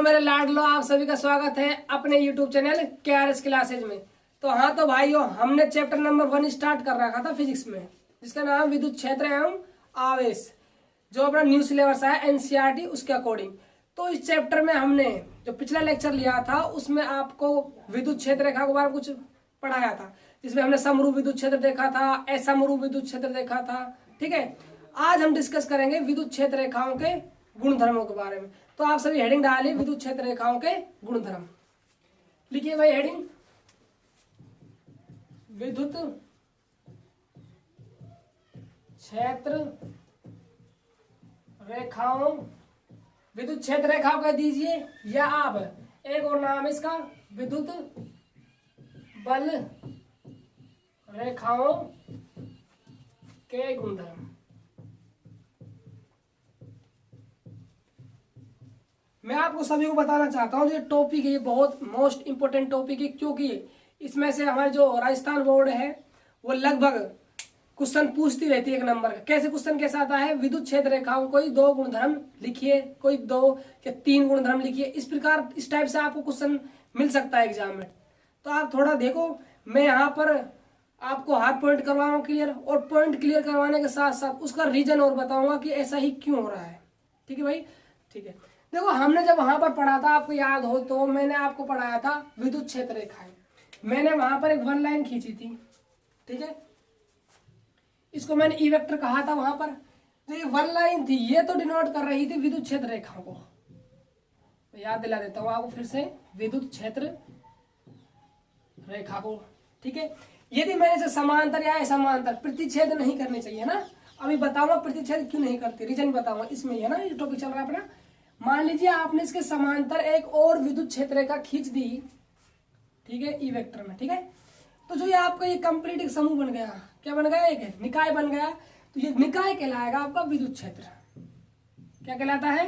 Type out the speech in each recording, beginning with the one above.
Hello मेरे लाडलो, आप सभी का स्वागत है अपने YouTube चैनल KRS क्लासेज में। तो हाँ तो भाइयों, हमने चैप्टर नंबर 1 स्टार्ट कर रखा था फिजिक्स में, जिसका नाम विद्युत क्षेत्र एवं आवेश, जो अपना न्यू सिलेबस है NCERT उसके अकॉर्डिंग। तो इस चैप्टर में हमने जो पिछला लेक्चर लिया था उसमें आपको विद्युत क्षेत्र रेखा के बारे में कुछ पढ़ाया था, जिसमें हमने समरूप विद्युत क्षेत्र देखा था, असमरूप विद्युत क्षेत्र देखा था। ठीक है, आज हम डिस्कस करेंगे विद्युत क्षेत्र रेखाओं के गुणधर्मों के बारे में। तो आप सभी हेडिंग डालिए, विद्युत क्षेत्र रेखाओं के गुणधर्म। लिखिए भाई हेडिंग, विद्युत क्षेत्र रेखाओं, विद्युत क्षेत्र रेखाओं कह दीजिए, या आप एक और नाम इसका विद्युत बल रेखाओं के गुणधर्म। मैं आपको सभी को बताना चाहता हूँ, ये टॉपिक है, ये बहुत मोस्ट इंपोर्टेंट टॉपिक है, क्योंकि इसमें से हमारे जो राजस्थान बोर्ड है वो लगभग क्वेश्चन पूछती रहती है एक नंबर का। कैसे क्वेश्चन कैसा आता है, विद्युत क्षेत्र रेखाओं कोई 2 गुणधर्म लिखिए, कोई 2 या 3 गुणधर्म लिखिए। इस प्रकार इस टाइप से आपको क्वेश्चन मिल सकता है एग्जाम में। तो आप थोड़ा देखो, मैं यहाँ पर आपको हर पॉइंट करवाऊंगा क्लियर, और पॉइंट क्लियर करवाने के साथ साथ उसका रीजन और बताऊंगा कि ऐसा ही क्यों हो रहा है। ठीक है भाई, ठीक है। देखो, हमने जब वहां पर पढ़ा था, आपको याद हो तो मैंने आपको पढ़ाया था विद्युत क्षेत्र रेखाएं। मैंने वहां पर एक 1 लाइन खींची थी, ठीक है, इसको मैंने ई वेक्टर कहा था वहां पर। तो ये 1 लाइन थी, ये तो डिनोट कर रही थी विद्युत क्षेत्र रेखाओं को। याद दिला देता हूं आपको फिर से, विद्युत क्षेत्र रेखा को। ठीक है, यदि मैंने इसे समांतर या असमांतर प्रतिच्छेद नहीं करनी चाहिए ना, अभी बताऊंगा प्रतिच्छेद क्यों नहीं करती, रीजन बताऊंगा। इसमें ही है ना ये टॉपिक चल रहा है अपना। मान लीजिए आपने इसके समांतर एक और विद्युत क्षेत्र रेखा खींच दी, ठीक है, ई वेक्टर में। ठीक है, तो जो ये आपका ये कंप्लीट एक समूह बन गया, क्या बन गया, एक निकाय बन गया। तो ये निकाय कहलाएगा आपका विद्युत क्षेत्र। क्या कहलाता है,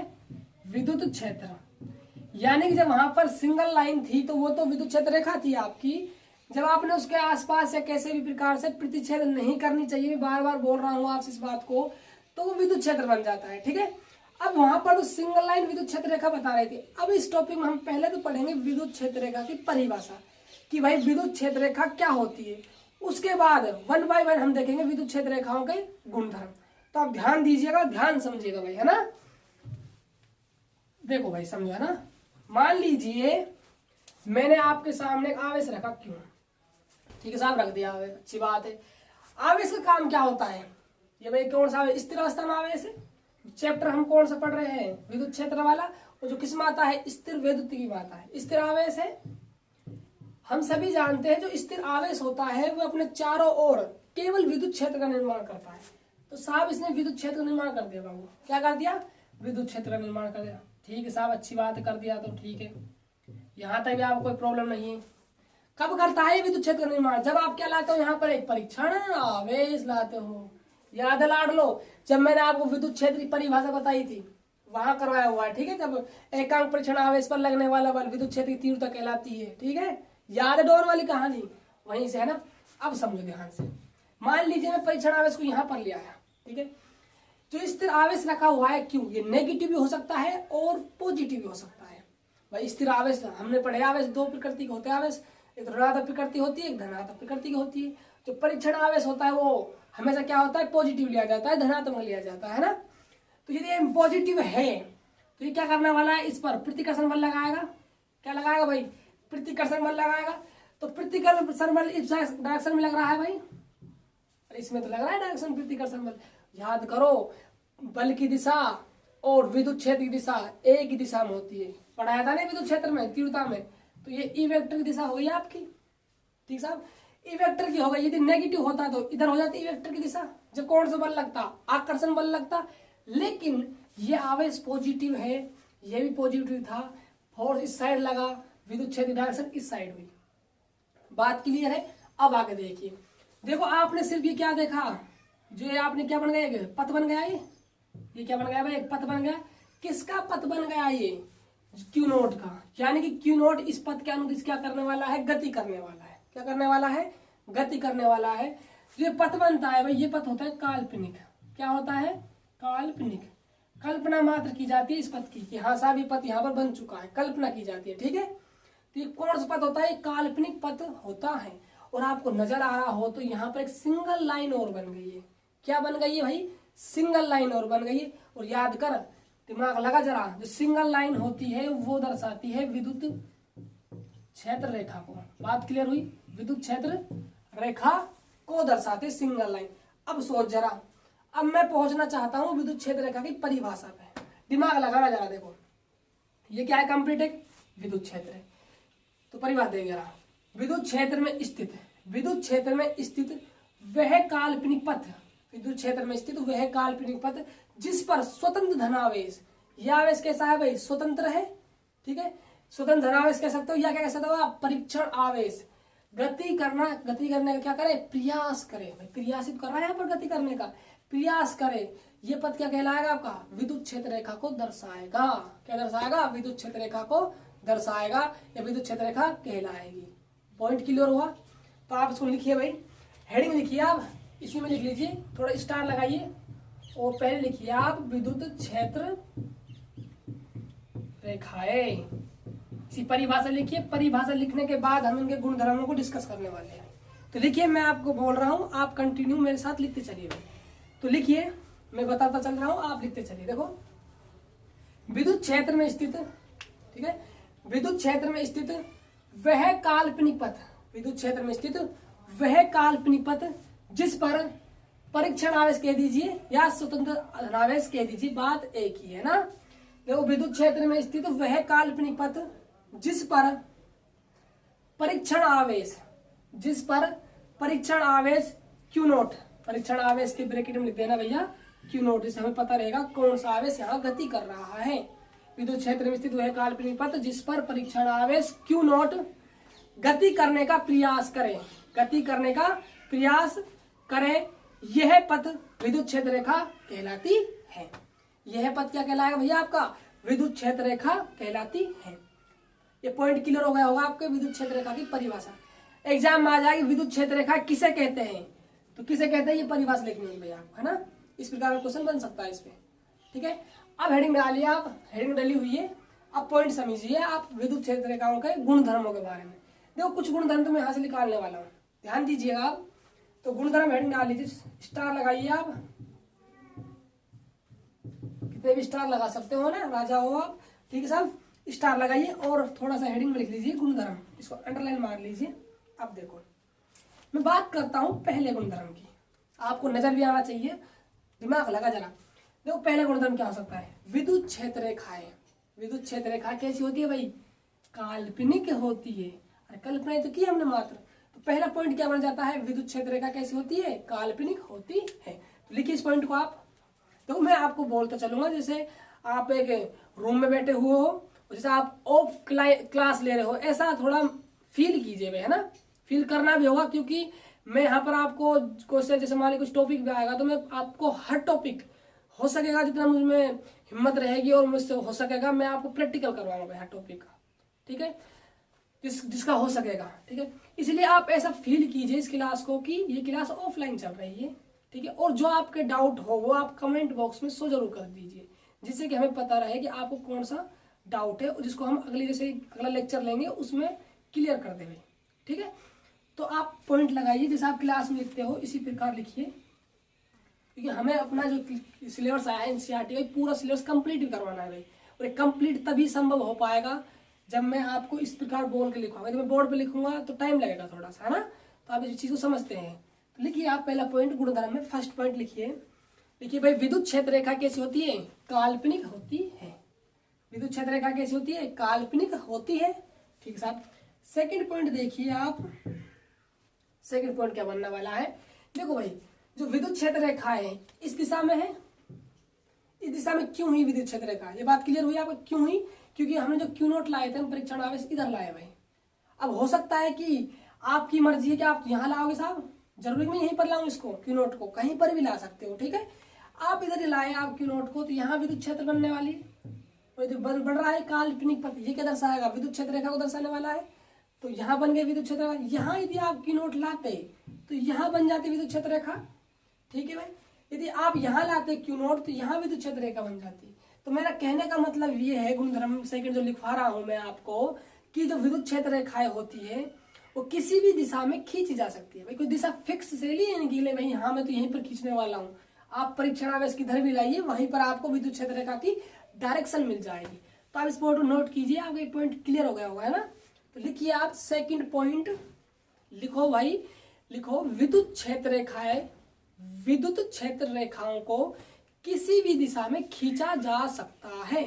विद्युत क्षेत्र। यानी कि जब वहां पर सिंगल लाइन थी तो वो तो विद्युत क्षेत्र रेखा थी आपकी। जब आपने उसके आसपास या कैसे भी प्रकार से प्रतिच्छेद नहीं करनी चाहिए, बार बार बोल रहा हूं आपसे इस बात को, तो वो विद्युत क्षेत्र बन जाता है। ठीक है, अब वहां पर तो सिंगल लाइन विद्युत क्षेत्र रेखा बता रही थी। अब इस टॉपिक में हम पहले तो पढ़ेंगे विद्युत क्षेत्र रेखा की परिभाषा, कि भाई विद्युत क्षेत्र रेखा क्या होती है। उसके बाद 1 बाय 1 हम देखेंगे विद्युत क्षेत्र रेखाओं के गुणधर्म। तो आप ध्यान दीजिएगा, ध्यान समझिएगा भाई, है ना। देखो भाई, समझो, है ना। मान लीजिए मैंने आपके सामने एक आवेश रखा, क्यों, ठीक है साहब, रख दिया आवेश, अच्छी बात है। आवेश का काम क्या होता है, ये भाई कौन सा आवेश, स्थिर अवस्था में आवेश है। चैप्टर हम कौन सा पढ़ रहे हैं, विद्युत क्षेत्र वाला, और जो किस में आता है, स्थिर वैद्युत की में आता है, स्थिर आवेश है। हम सभी जानते हैं जो स्थिर आवेश होता है वो अपने चारों ओर केवल विद्युत क्षेत्र का निर्माण करता है। तो साहब इसने विद्युत क्षेत्र का निर्माण कर दिया बाबू, क्या कर दिया, विद्युत क्षेत्र का निर्माण कर दिया। ठीक है साहब, अच्छी बात कर दिया, तो ठीक है, यहाँ तक भी आपको कोई प्रॉब्लम नहीं है। कब करता है विद्युत क्षेत्र का निर्माण, जब आप क्या लाते हो, यहाँ पर एक परीक्षण आवेश लाते हो। याद लाड लो, जब मैंने आपको विद्युत क्षेत्र की परिभाषा बताई थी वहां करवाया हुआ है। ठीक है, जब एकांक परीक्षण आवेश पर लगने वाला बल विद्युत क्षेत्र की तीव्रता कहलाती है। ठीक है, याद है डोर वाली कहानी, वहीं से है ना। अब समझो ध्यान से, मान लीजिए मैं परीक्षण आवेश को यहाँ पर ले आया, ठीक है, जो स्थिर आवेश रखा हुआ है, क्यों, ये नेगेटिव भी हो सकता है और पॉजिटिव भी हो सकता है। भाई स्थिर आवेश हमने पढ़े, आवेश 2 प्रकृति के होते हैं आवेश, एक ऋणात्मक प्रकृति होती है, एक धनात्मक प्रकृति की होती है। जो परीक्षण आवेश होता है वो हमेशा क्या होता है, पॉजिटिव लिया जाता है, धनात्मक लिया जाता है ना। तो यदि ये पॉजिटिव है तो ये क्या करने वाला है, इस पर प्रतिकर्षण बल लगाएगा। क्या लगाएगा भाई, प्रतिकर्षण बल लगाएगा। तो प्रतिकर्षण बल इस डायरेक्शन में लग रहा है भाई, इसमें तो लग रहा है डायरेक्शन प्रतिकर्षण बल। याद करो, बल की दिशा और विद्युत क्षेत्र की दिशा एक ही दिशा में होती है, पढ़ाया था ना विद्युत क्षेत्र में तीव्रता में। तो ये ई वेक्टर की दिशा हो गई आपकी, ठीक साहब, ई वेक्टर की हो गई। यदि नेगेटिव होता तो इधर हो जाती ई वेक्टर की दिशा, जब कौन सा बल लगता, आकर्षण बल लगता। लेकिन ये आवेश पॉजिटिव है, ये भी पॉजिटिव था, फोर्स इस साइड लगा, विद्युत क्षेत्र डायरेक्शन इस साइड हुई। बात क्लियर है। अब आगे देखिए, देखो आपने सिर्फ ये क्या देखा, जो ये आपने क्या बन गया, पथ बन गया, ये क्या बन गया भाई, एक पथ बन गया। किसका पथ बन गया, ये क्यू नोट का। यानी कि क्यू नोट इस पथ के अनुदिश क्या करने वाला है, गति करने वाला है। क्या करने वाला है, गति करने वाला है। जो ये पथ बनता है भाई, ये पथ होता है काल्पनिक। क्या होता है, काल्पनिक। कल्पना मात्र की जाती है इस पथ की कि हाँ साहब ये पथ यहाँ पर बन चुका है, कल्पना की जाती है। ठीक है, तो ये कौन सा पथ होता है? काल्पनिक पथ होता है। और आपको नजर आ रहा हो तो यहाँ पर एक सिंगल लाइन और बन गई है। क्या बन गई है भाई? सिंगल लाइन और बन गई है। और याद कर, दिमाग लगा जरा, जो सिंगल लाइन होती है वो दर्शाती है विद्युत क्षेत्र रेखा को। बात क्लियर हुई? विद्युत क्षेत्र रेखा को दर्शाते सिंगल लाइन। अब सोच जरा, अब मैं पहुंचना चाहता हूं विद्युत क्षेत्र रेखा की परिभाषा पे। दिमाग लगाना जरा, देखो ये क्या है? कंप्लीट एक विद्युत क्षेत्र है। तो परिभाषा देंगे जरा, विद्युत क्षेत्र में स्थित, विद्युत क्षेत्र में स्थित वह काल्पनिक पथ, विद्युत क्षेत्र में स्थित वह काल्पनिक पथ जिस पर स्वतंत्र धनावेश, यह आवेश कैसा है भाई? स्वतंत्र है। ठीक है, स्वतंत्र धनावेश कह सकते हो या क्या कह सकते हो आप? परीक्षण आवेश। गति करना, गति करने का क्या करे? प्रयास करे। भाई प्रयासित कर रहा है यहाँ पर, गति करने का प्रयास करे। ये पद क्या कहलाएगा आपका? विद्युत क्षेत्र रेखा को दर्शाएगा। क्या दर्शाएगा? विद्युत क्षेत्र रेखा को दर्शाएगा या विद्युत क्षेत्र रेखा कहलाएगी। पॉइंट क्लियर हुआ? तो आप इसको लिखिए भाई, हेडिंग लिखिए आप, इसी में लिख लीजिए, थोड़ा स्टार लगाइए और पहले लिखिए आप विद्युत क्षेत्र रेखाएं। इसी परिभाषा लिखिए। परिभाषा लिखने के बाद हम इनके गुणधर्मों को डिस्कस करने वाले हैं। तो लिखिए, मैं आपको बोल रहा हूं, आप कंटिन्यू मेरे साथ लिखते चलिए। तो लिखिए, मैं बताता चल रहा हूं, आप लिखते चलिए। देखो, विद्युत क्षेत्र में स्थित, ठीक है, विद्युत क्षेत्र में स्थित वह काल्पनिक पथ, विद्युत क्षेत्र में स्थित वह काल्पनिक पथ जिस पर परीक्षण आवेश कह दीजिए या स्वतंत्र धनावेश कह दीजिए, बात एक ही है ना। देखो, विद्युत क्षेत्र में स्थित वह काल्पनिक पथ जिस पर परीक्षण आवेश, जिस पर परीक्षण आवेश Q नोट, परीक्षण आवेश के ब्रैकेट में लिख देना भैया Q नोट, जिससे हमें पता रहेगा कौन सा आवेश यहाँ गति कर रहा है। विद्युत क्षेत्र में स्थित वह काल्पनिक पथ जिस पर परीक्षण आवेश Q नोट गति करने का प्रयास करे, गति करने का प्रयास करे, यह पथ विद्युत क्षेत्र रेखा कहलाती है। यह पथ क्या कहलाएगा भैया? आपका विद्युत क्षेत्र रेखा कहलाती है। ये पॉइंट क्लियर हो गया होगा आपके विद्युत क्षेत्र रेखा की परिभाषा। एग्जाम में आ जाएगी विद्युत क्षेत्र रेखा किसे कहते हैं, तो किसे कहते हैं ये परिभाषा लिखनी है भैया, है ना। इस प्रकार का क्वेश्चन बन सकता है इस पे। ठीक है, अब हेडिंग डालिए आप, हेडिंग डाली हुई है। अब पॉइंट समझिए आप विद्युत क्षेत्र रेखाओं के गुणधर्मों के बारे में। देखो, कुछ गुणधर्म तो मैं यहाँ से निकालने वाला हूँ, ध्यान दीजिएगा आप। तो गुणधर्म हेडिंग डाल लीजिए, स्टार लगाइए आप, कितने भी स्टार लगा सकते हो ना, राजा हो आप। ठीक है साहब, स्टार लगाइए और थोड़ा सा हेडिंग में लिख लीजिए गुणधर्म, इसको अंडरलाइन मार लीजिए। अब देखो, मैं बात करता हूं पहले गुणधर्म की, आपको नजर भी आना चाहिए, दिमाग लगा जरा। देखो, पहले गुणधर्म क्या हो सकता है? विद्युत क्षेत्र रेखाएं। विद्युत क्षेत्र रेखा कैसी होती है भाई? काल्पनिक होती है। अरे कल्पना तो की हमने मात्र, तो पहला पॉइंट क्या बन जाता है? विद्युत क्षेत्र रेखा कैसी होती है? काल्पनिक होती है। तो लिखिए इस पॉइंट को आप। तो मैं आपको बोलता चलूंगा, जैसे आप एक रूम में बैठे हुए हो, जैसे आप ऑफ क्लास ले रहे हो, ऐसा थोड़ा फील कीजिए, है ना। फील करना भी होगा, क्योंकि मैं यहाँ पर आपको क्वेश्चन, जैसे मान लीजिए कुछ टॉपिक भी आएगा, तो मैं आपको हर टॉपिक हो सकेगा जितना मुझमें हिम्मत रहेगी और मुझसे हो सकेगा मैं आपको प्रैक्टिकल करवाऊंगा हर टॉपिक का। ठीक है, जिसका हो सकेगा। ठीक है, इसलिए आप ऐसा फील कीजिए इस क्लास को कि ये क्लास ऑफलाइन चल रही है। ठीक है, और जो आपके डाउट हो वो आप कमेंट बॉक्स में शो जरूर कर दीजिए, जिससे कि हमें पता रहे कि आपको कौन सा डाउट है, जिसको हम अगले जैसे अगला लेक्चर लेंगे उसमें क्लियर कर देंगे। ठीक है, तो आप पॉइंट लगाइए, जैसे आप क्लास में लिखते हो इसी प्रकार लिखिए, क्योंकि हमें अपना जो सिलेबस आया है एनसीईआरटी का पूरा सिलेबस कंप्लीट भी करवाना है भाई। और कंप्लीट तभी संभव हो पाएगा जब मैं आपको इस प्रकार बोल के लिखूंगा। जब मैं बोर्ड पे लिखूंगा तो टाइम लगेगा थोड़ा सा, है ना। तो आप इस चीज को समझते हैं। तो लिखिए आप पहला पॉइंट गुणधर्म में, फर्स्ट पॉइंट लिखिए। देखिए भाई, विद्युत क्षेत्र रेखा कैसी होती है? काल्पनिक होती है। विद्युत क्षेत्र रेखा कैसी होती है? काल्पनिक होती है। ठीक साहब, सेकंड पॉइंट देखिए आप, सेकंड पॉइंट क्या बनने वाला है? देखो भाई, जो विद्युत क्षेत्र रेखा है इस दिशा में है, इस दिशा में क्यों हुई विद्युत क्षेत्र रेखा? ये बात क्लियर हुई आपको क्यों हुई? क्योंकि हमने जो Q नोट लाए थे, हम परीक्षण आवेश इधर लाए भाई। अब हो सकता है कि आपकी मर्जी है कि आप यहाँ लाओगे साहब, जरूरी मैं यहीं पर लाऊं इसको, Q नोट को, कहीं पर भी ला सकते हो। ठीक है, आप इधर ही लाए आप Q नोट को, तो यहाँ विद्युत क्षेत्र बनने वाली है, बढ़ रहा है काल्पनिक पथ। ये क्या दर्शाएगा? विद्युत क्षेत्र रेखा को दर्शाने वाला है। तो यहाँ बन गए विद्युत क्षेत्र। यहाँ यदि आप Q नोट लाते तो यहाँ बन जाती विद्युत क्षेत्र रेखा। ठीक है भाई, यदि आप यहाँ लाते क्यू नॉट तो यहाँ विद्युत क्षेत्र रेखा बन जाती। तो मेरा कहने का मतलब ये है, गुणधर्म सेकंड जो लिखवा रहा हूं मैं आपको, कि जो विद्युत क्षेत्र रेखाएं होती है वो किसी भी दिशा में खींची जा सकती है। भाई कोई दिशा फिक्स से लिए नहीं कि भाई हाँ मैं तो यहीं पर खींचने वाला हूँ। आप परीक्षण आवेश किधर भी लाइए वहीं पर आपको विद्युत क्षेत्र रेखा की डायरेक्शन मिल जाएगी। तो आप इस पॉइंट को नोट कीजिए, आपका ये पॉइंट क्लियर हो गया होगा, है ना। तो लिखिए आप सेकंड पॉइंट, लिखो भाई, लिखो विद्युत क्षेत्र रेखाएं, विद्युत क्षेत्र रेखाओं को किसी भी दिशा में खींचा जा सकता है।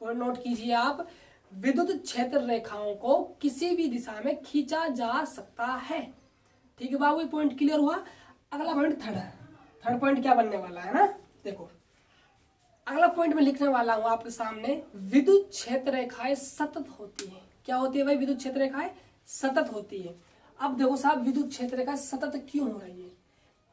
पॉइंट नोट कीजिए आप, विद्युत क्षेत्र रेखाओं को किसी भी दिशा में खींचा जा सकता है। ठीक है बाबू, ये पॉइंट क्लियर हुआ। अगला पॉइंट थर्ड पॉइंट क्या बनने वाला है ना, देखो अगला पॉइंट में लिखने वाला हूं आपके सामने, विद्युत क्षेत्र रेखाएं सतत होती है। क्या होती है भाई? विद्युत क्षेत्र रेखाएं सतत होती है। अब देखो साहब, विद्युत क्षेत्र रेखा सतत क्यों हो रही है?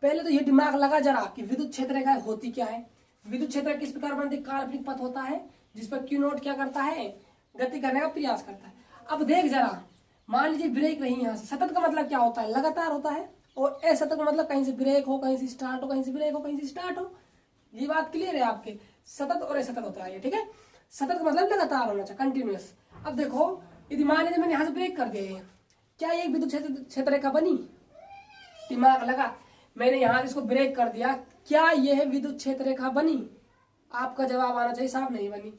पहले तो ये दिमाग लगा जरा कि विद्युत क्षेत्र रेखाएं होती क्या है। विद्युत क्षेत्र किस प्रकार बनती? काल्पनिक पथ होता है जिस पर क्यू नॉट क्या करता है? गति करने का प्रयास करता है। अब देख जरा, मान लीजिए ब्रेक रही यहाँ से, सतत का मतलब क्या होता है? लगातार होता है। और असतत का मतलब कहीं से ब्रेक हो, कहीं से स्टार्ट हो, कहीं से ब्रेक हो, कहीं से स्टार्ट हो। ये बात क्लियर है आपके? सतत और असतत होता है ये, ठीक है। सतत का मतलब लगातार होना चाहिए, कंटिन्यूअस। अब देखो, यदि मान लीजिए मैंने यहाँ से ब्रेक कर दिया, क्या ये विद्युत क्षेत्र रेखा बनी? दिमाग लगा, मैंने यहाँ इसको ब्रेक कर दिया, क्या यह विद्युत क्षेत्र रेखा बनी? आपका जवाब आना चाहिए साहब नहीं बनी।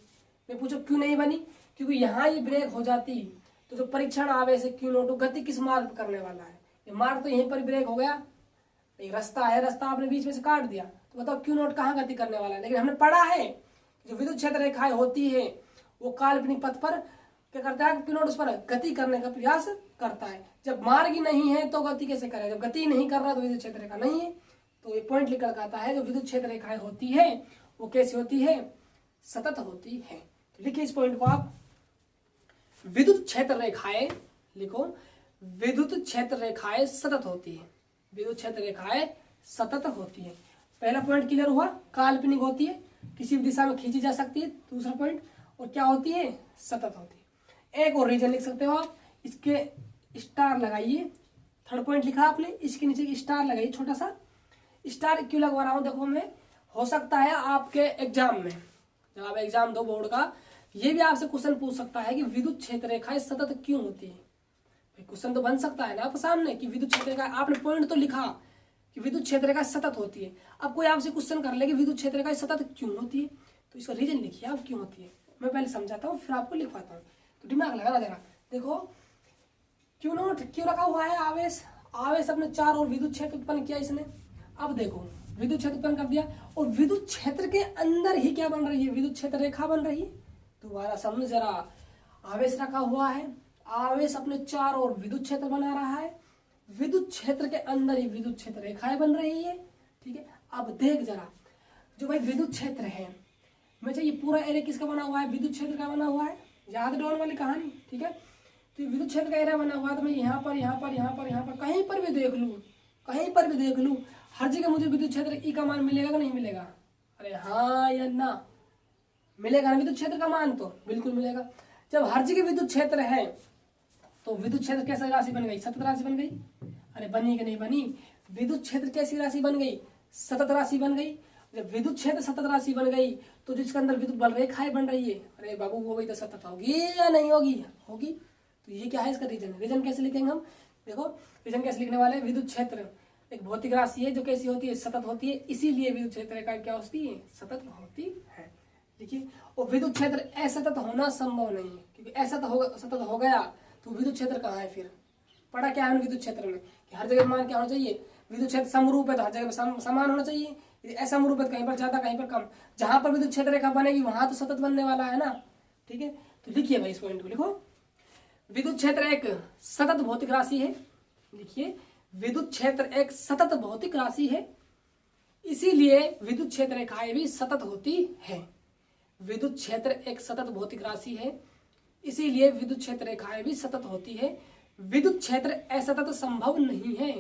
मैं पूछो क्यों नहीं बनी? क्योंकि यहाँ ये ब्रेक हो जाती तो जो परीक्षण आवेश क्यू नॉट गति किस मार्ग पर करने वाला है? ये मार्ग तो यहीं पर ब्रेक हो गया, एक रास्ता है, रास्ता आपने बीच में से काट दिया, तो बताओ क्यू नॉट कहाँ गति करने वाला है? लेकिन हमने पढ़ा है जो विद्युत क्षेत्र रेखाएं होती है वो काल्पनिक पथ पर क्या करता है? क्यू नॉट उस पर गति करने का प्रयास करता है। जब मार्ग ही नहीं है तो गति कैसे करेगा? जब गति नहीं कर रहा तो विद्युत क्षेत्र रेखा नहीं है। तो ये पॉइंट लिख कर आता है, जो विद्युत क्षेत्र रेखाएं होती है वो कैसी होती है? सतत होती है। तो लिखिए इस पॉइंट को आप, विद्युत क्षेत्र रेखाएं, लिखो विद्युत क्षेत्र रेखाएं सतत होती है। विद्युत क्षेत्र रेखाएं सतत होती है। पहला पॉइंट क्लियर हुआ, काल्पनिक होती है, किसी भी दिशा में खींची जा सकती है। दूसरा पॉइंट, और क्या होती है? सतत होती है। एक और रीजन लिख सकते हो आप, इसके स्टार लगाइए। थर्ड पॉइंट लिखा आपने, इसके नीचे स्टार लगाइए, छोटा सा स्टार। क्यों लगवा रहा हूं? देखो, मैं हो सकता है आपके एग्जाम में, जब आप एग्जाम दो बोर्ड का, ये भी आपसे क्वेश्चन पूछ सकता है कि विद्युत क्षेत्र रेखाएं सतत क्यों होती है। क्वेश्चन तो बन सकता है ना आपके सामने कि विद्युत क्षेत्र रेखा, आपने पॉइंट तो लिखा कि विद्युत क्षेत्र रेखा सतत होती है। अब कोई आपसे क्वेश्चन कर ले कि विद्युत क्षेत्र रेखा सतत क्यों होती है, तो इसका रीजन लिखिए आप क्यों होती है। मैं पहले समझाता हूँ फिर आपको लिखवाता हूँ, तो दिमाग लगाना जरा। देखो, क्यू नॉट क्यों रखा हुआ है? आवेश, आवेश अपने चार और विद्युत क्षेत्र उत्पन्न किया इसने। अब देखो, विद्युत क्षेत्र उत्पन्न कर दिया और विद्युत क्षेत्र के अंदर ही क्या बन रही है? विद्युत क्षेत्र रेखा बन रही है। दोबारा समझ जरा, आवेश रखा हुआ है, आवेश अपने चार और विद्युत क्षेत्र बना रहा है, विद्युत क्षेत्र के अंदर ही विद्युत क्षेत्र रेखाएं बन रही है, ठीक है। अब देख जरा, जो भाई विद्युत क्षेत्र है, मैं ये पूरा एरिया किसका बना हुआ है? विद्युत क्षेत्र का बना हुआ है। याद डॉन वाली कहानी, ठीक है। तो विद्युत क्षेत्र का एरिया बना हुआ है, तो मैं यहाँ पर यहाँ पर यहाँ पर यहाँ पर कहीं पर भी देख लूँ, कहीं पर भी देख लूँ, हर जगह मुझे विद्युत क्षेत्र ई का मान मिलेगा कि नहीं मिलेगा? अरे हाँ या ना? मिलेगा ना विद्युत क्षेत्र का मान? तो बिल्कुल मिलेगा। जब हर जगह विद्युत क्षेत्र है तो विद्युत क्षेत्र कैसी राशि बन गई? सतत राशि बन गई। अरे बनी कि नहीं बनी? विद्युत क्षेत्र कैसी राशि बन गई? सतत राशि बन गई। जब विद्युत क्षेत्र सतत राशि बन गई तो जिसके अंदर विद्युत बल रेखाएं बन रही है, अरे बाबू वो भी तो सतत होगी या नहीं होगी? होगी। तो ये क्या है इसका रीजन? रीजन कैसे लिखेंगे हम? देखो, रीजन कैसे लिखने वाले? विद्युत क्षेत्र एक भौतिक राशि है जो कैसी होती है? सतत होती है, इसीलिए विद्युत क्षेत्र रेखाएं क्या होती है? सतत होती है। देखिए, और विद्युत क्षेत्र असतत होना संभव नहीं है, क्योंकि सतत हो गया तो विद्युत क्षेत्र कहाँ है फिर? पढ़ा क्या है विद्युत क्षेत्र में कि हर जगह मान क्या होना चाहिए? विद्युत क्षेत्र समरूप है तो हर जगह समान होना चाहिए। यदि असमरूप है तो कहीं पर ज्यादा कहीं पर कम। जहां पर विद्युत क्षेत्र रेखा बनेगी वहां तो सतत बनने वाला है ना, ठीक है। तो लिखिए भाई इस पॉइंट को, लिखो विद्युत क्षेत्र एक सतत भौतिक राशि है। लिखिए, विद्युत क्षेत्र एक सतत भौतिक राशि है, इसीलिए विद्युत क्षेत्र रेखाएं भी सतत होती है। विद्युत क्षेत्र एक सतत भौतिक राशि है, इसीलिए विद्युत क्षेत्र रेखाएं भी सतत होती है। विद्युत क्षेत्र असतत संभव नहीं है,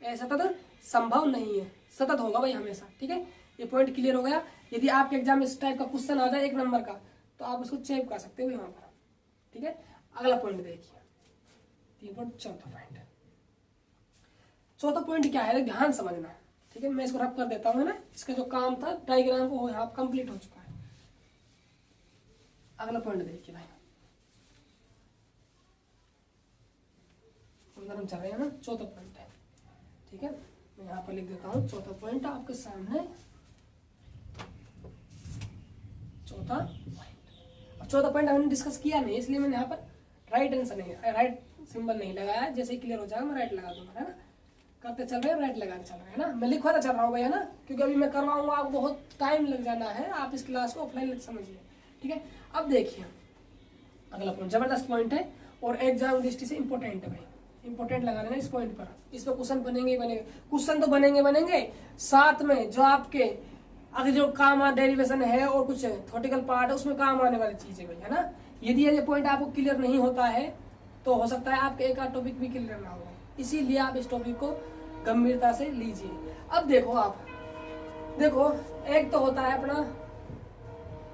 असतत संभव नहीं है, सतत होगा भाई हमेशा, ठीक है। ये पॉइंट क्लियर हो गया। यदि आपके एग्जाम में इस टाइप का क्वेश्चन आ जाए 1 नंबर का तो आप उसको चेक कर सकते हो यहाँ पर, ठीक है। अगला पॉइंट देखिए, 3 पॉइंट, चौथा पॉइंट क्या है, ध्यान समझना, ठीक है। ठीक है, मैं इसको रब कर देता हूँ, है ना। इसका जो काम था डायग्राम को वो यहाँ कंप्लीट हो चुका है। अगला पॉइंट देखिए भाई, हम चल रहे हैं ना, चौथा पॉइंट है, ठीक है। मैं यहाँ पर लिख देता हूँ चौथा पॉइंट आपके सामने, चौथा पॉइंट। अब चौथा पॉइंट हमने डिस्कस किया नहीं, इसलिए मैंने यहाँ पर राइट आंसर नहीं, राइट सिंबल नहीं लगाया। जैसे ही क्लियर हो जाएगा मैं राइट लगा दूंगा, है ना। करते चल रहे हैं, राइट लगा के चल रहे हैं, है ना। मैं लिखवाता चल रहा हूँ भाई, है ना, क्योंकि अभी मैं करवाऊंगा, आपको बहुत टाइम लग जाना है, आप इस क्लास को ऑफलाइन समझिए, ठीक है। अब देखिए अगला पॉइंट जबरदस्त पॉइंट है और एग्जाम दृष्टि से इंपॉर्टेंट है भाई, इंपॉर्टेंट लगा लेना इस पॉइंट पर। इस पर क्वेश्चन बनेंगे ही बनेंगे, क्वेश्चन तो बनेंगे, साथ में जो आपके अगर जो काम डेरिवेशन है और कुछ थ्योरेटिकल पार्ट है उसमें काम आने वाली चीजें भाई, है ना। यदि ये पॉइंट आपको क्लियर नहीं होता है तो हो सकता है आपके एक आध टॉपिक भी क्लियर ना हो, इसीलिए आप इस टॉपिक को गंभीरता से लीजिए। अब देखो आप देखो, एक तो होता है अपना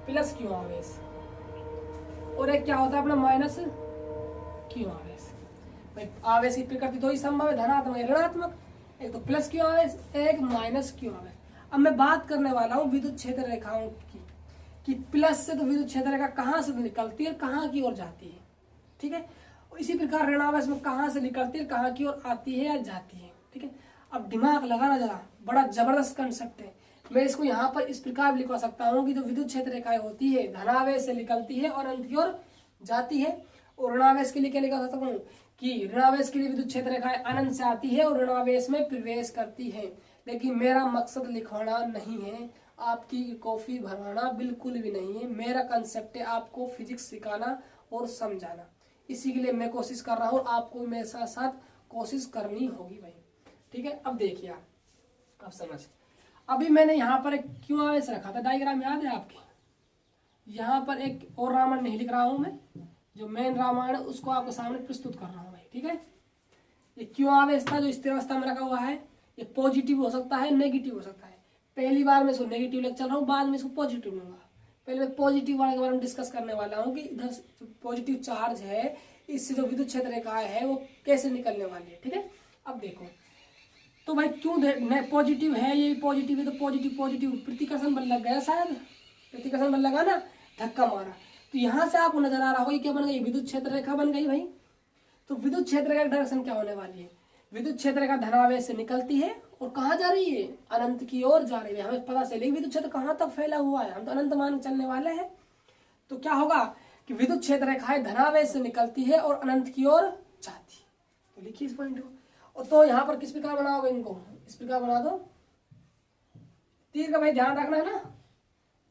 प्लस क्यू आवेश और एक क्या होता है अपना माइनस क्यू आवेश। भाई आवेश की प्रकृति दो ही संभव है, धनात्मक या ऋणात्मक, एक तो प्लस क्यू आवेश, एक माइनस क्यू आवेश। अब मैं बात करने वाला हूँ विद्युत क्षेत्र रेखाओं की, कि प्लस से तो विद्युत क्षेत्र रेखा कहाँ से निकलती है, कहाँ की ओर जाती है, ठीक है। और इसी प्रकार ऋणावेश में कहाँ से निकलती है, कहाँ की ओर आती है या जाती है, ठीक है। अब दिमाग लगाना जरा, बड़ा जबरदस्त कंसेप्ट है। मैं इसको यहाँ पर इस प्रकार भी लिखवा सकता हूँ कि जो विद्युत क्षेत्र रेखाएं होती है धनावेश से निकलती है और अनंत की ओर जाती है। और ऋणावेश के लिए क्या लिखा सकता हूँ कि ऋणावेश के लिए विद्युत क्षेत्र रेखाएं अनंत से आती है और ऋणावेश में प्रवेश करती है। लेकिन मेरा मकसद लिखवाना नहीं है, आपकी कॉपी भरवाना बिल्कुल भी नहीं है। मेरा कंसेप्ट है आपको फिजिक्स सिखाना और समझाना, इसी के लिए मैं कोशिश कर रहा हूँ, आपको मेरे साथ साथ कोशिश करनी होगी भाई, ठीक है। अब देखिए आप समझ, अभी मैंने यहाँ पर एक क्यों आवेश रखा था, डायग्राम याद है आपके। यहाँ पर एक और रामायण नहीं लिख रहा हूँ मैं, जो मेन रामायण है उसको आपके सामने प्रस्तुत कर रहा हूँ भाई, ठीक है। ये क्यों आवेश था जो स्थिर अवस्था में रखा हुआ है, ये पॉजिटिव हो सकता है, नेगेटिव हो सकता है। पहली बार मैं इसको नेगेटिव लेकर चल रहा हूँ, बाद में इसको पॉजिटिव लूंगा। पहले मैं पॉजिटिव वाले के बारे में डिस्कस करने वाला हूँ कि इधर पॉजिटिव चार्ज है, इससे जो विद्युत क्षेत्र रेखा है वो कैसे निकलने वाली है, ठीक है। अब देखो तो भाई क्यों पॉजिटिव है, ये पॉजिटिव है तो पॉजिटिव प्रतिकर्षण बल लग गया, शायद प्रतिकर्षण बल लगा ना, धक्का मारा, तो यहाँ से आपको नजर आ रहा होगा क्या बन गई, विद्युत क्षेत्र रेखा बन गई भाई। तो विद्युत क्षेत्र रेखा डायरेक्शन क्या होने वाली है, विद्युत क्षेत्र रेखा धनावेश से निकलती है और कहाँ जा रही है, अनंत की ओर जा रही है। हमें पता चलेगी विद्युत क्षेत्र कहाँ तक फैला हुआ है, हम तो अनंत मान चलने वाले हैं। तो क्या होगा कि विद्युत क्षेत्र रेखाएं धनावेश से निकलती है और अनंत की ओर जाती है। तो लिखिए इस पॉइंट को। और तो यहाँ पर किस प्रकार बनाओगे इनको, इस प्रकार बना दो। तीर का भाई ध्यान रखना है ना,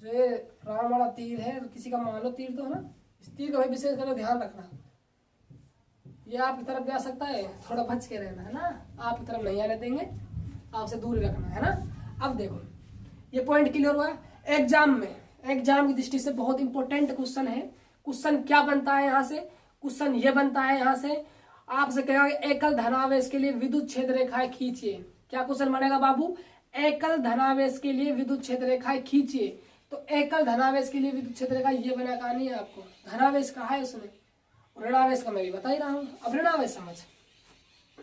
जो ये राम वाला तीर है, किसी का मान लो तीर तो है ना, इस तीर का भाई विशेष कर ध्यान रखना। ये आपकी तरफ भी आ सकता है, थोड़ा बच के रहना है ना, आपकी तरफ नहीं आने देंगे, आपसे दूर रखना है ना। अब देखो ये पॉइंट क्लियर हुआ। एग्जाम में, एग्जाम की दृष्टि से बहुत इंपॉर्टेंट क्वेश्चन है। क्वेश्चन क्या बनता है यहाँ से, क्वेश्चन ये बनता है यहाँ से, आपसे कहेगा एकल धनावेश के लिए विद्युत क्षेत्र रेखाएं खींचिए। क्या क्वेश्चन बनेगा बाबू, एकल धनावेश के लिए विद्युत क्षेत्र रेखाएं खींचिए। तो एकल धनावेश के लिए विद्युत क्षेत्र रेखा ये बना कहानी है आपको, धनावेश का है उसमें, ऋणावेश का मैं भी बता ही रहा हूँ। अब ऋणावेश समझ,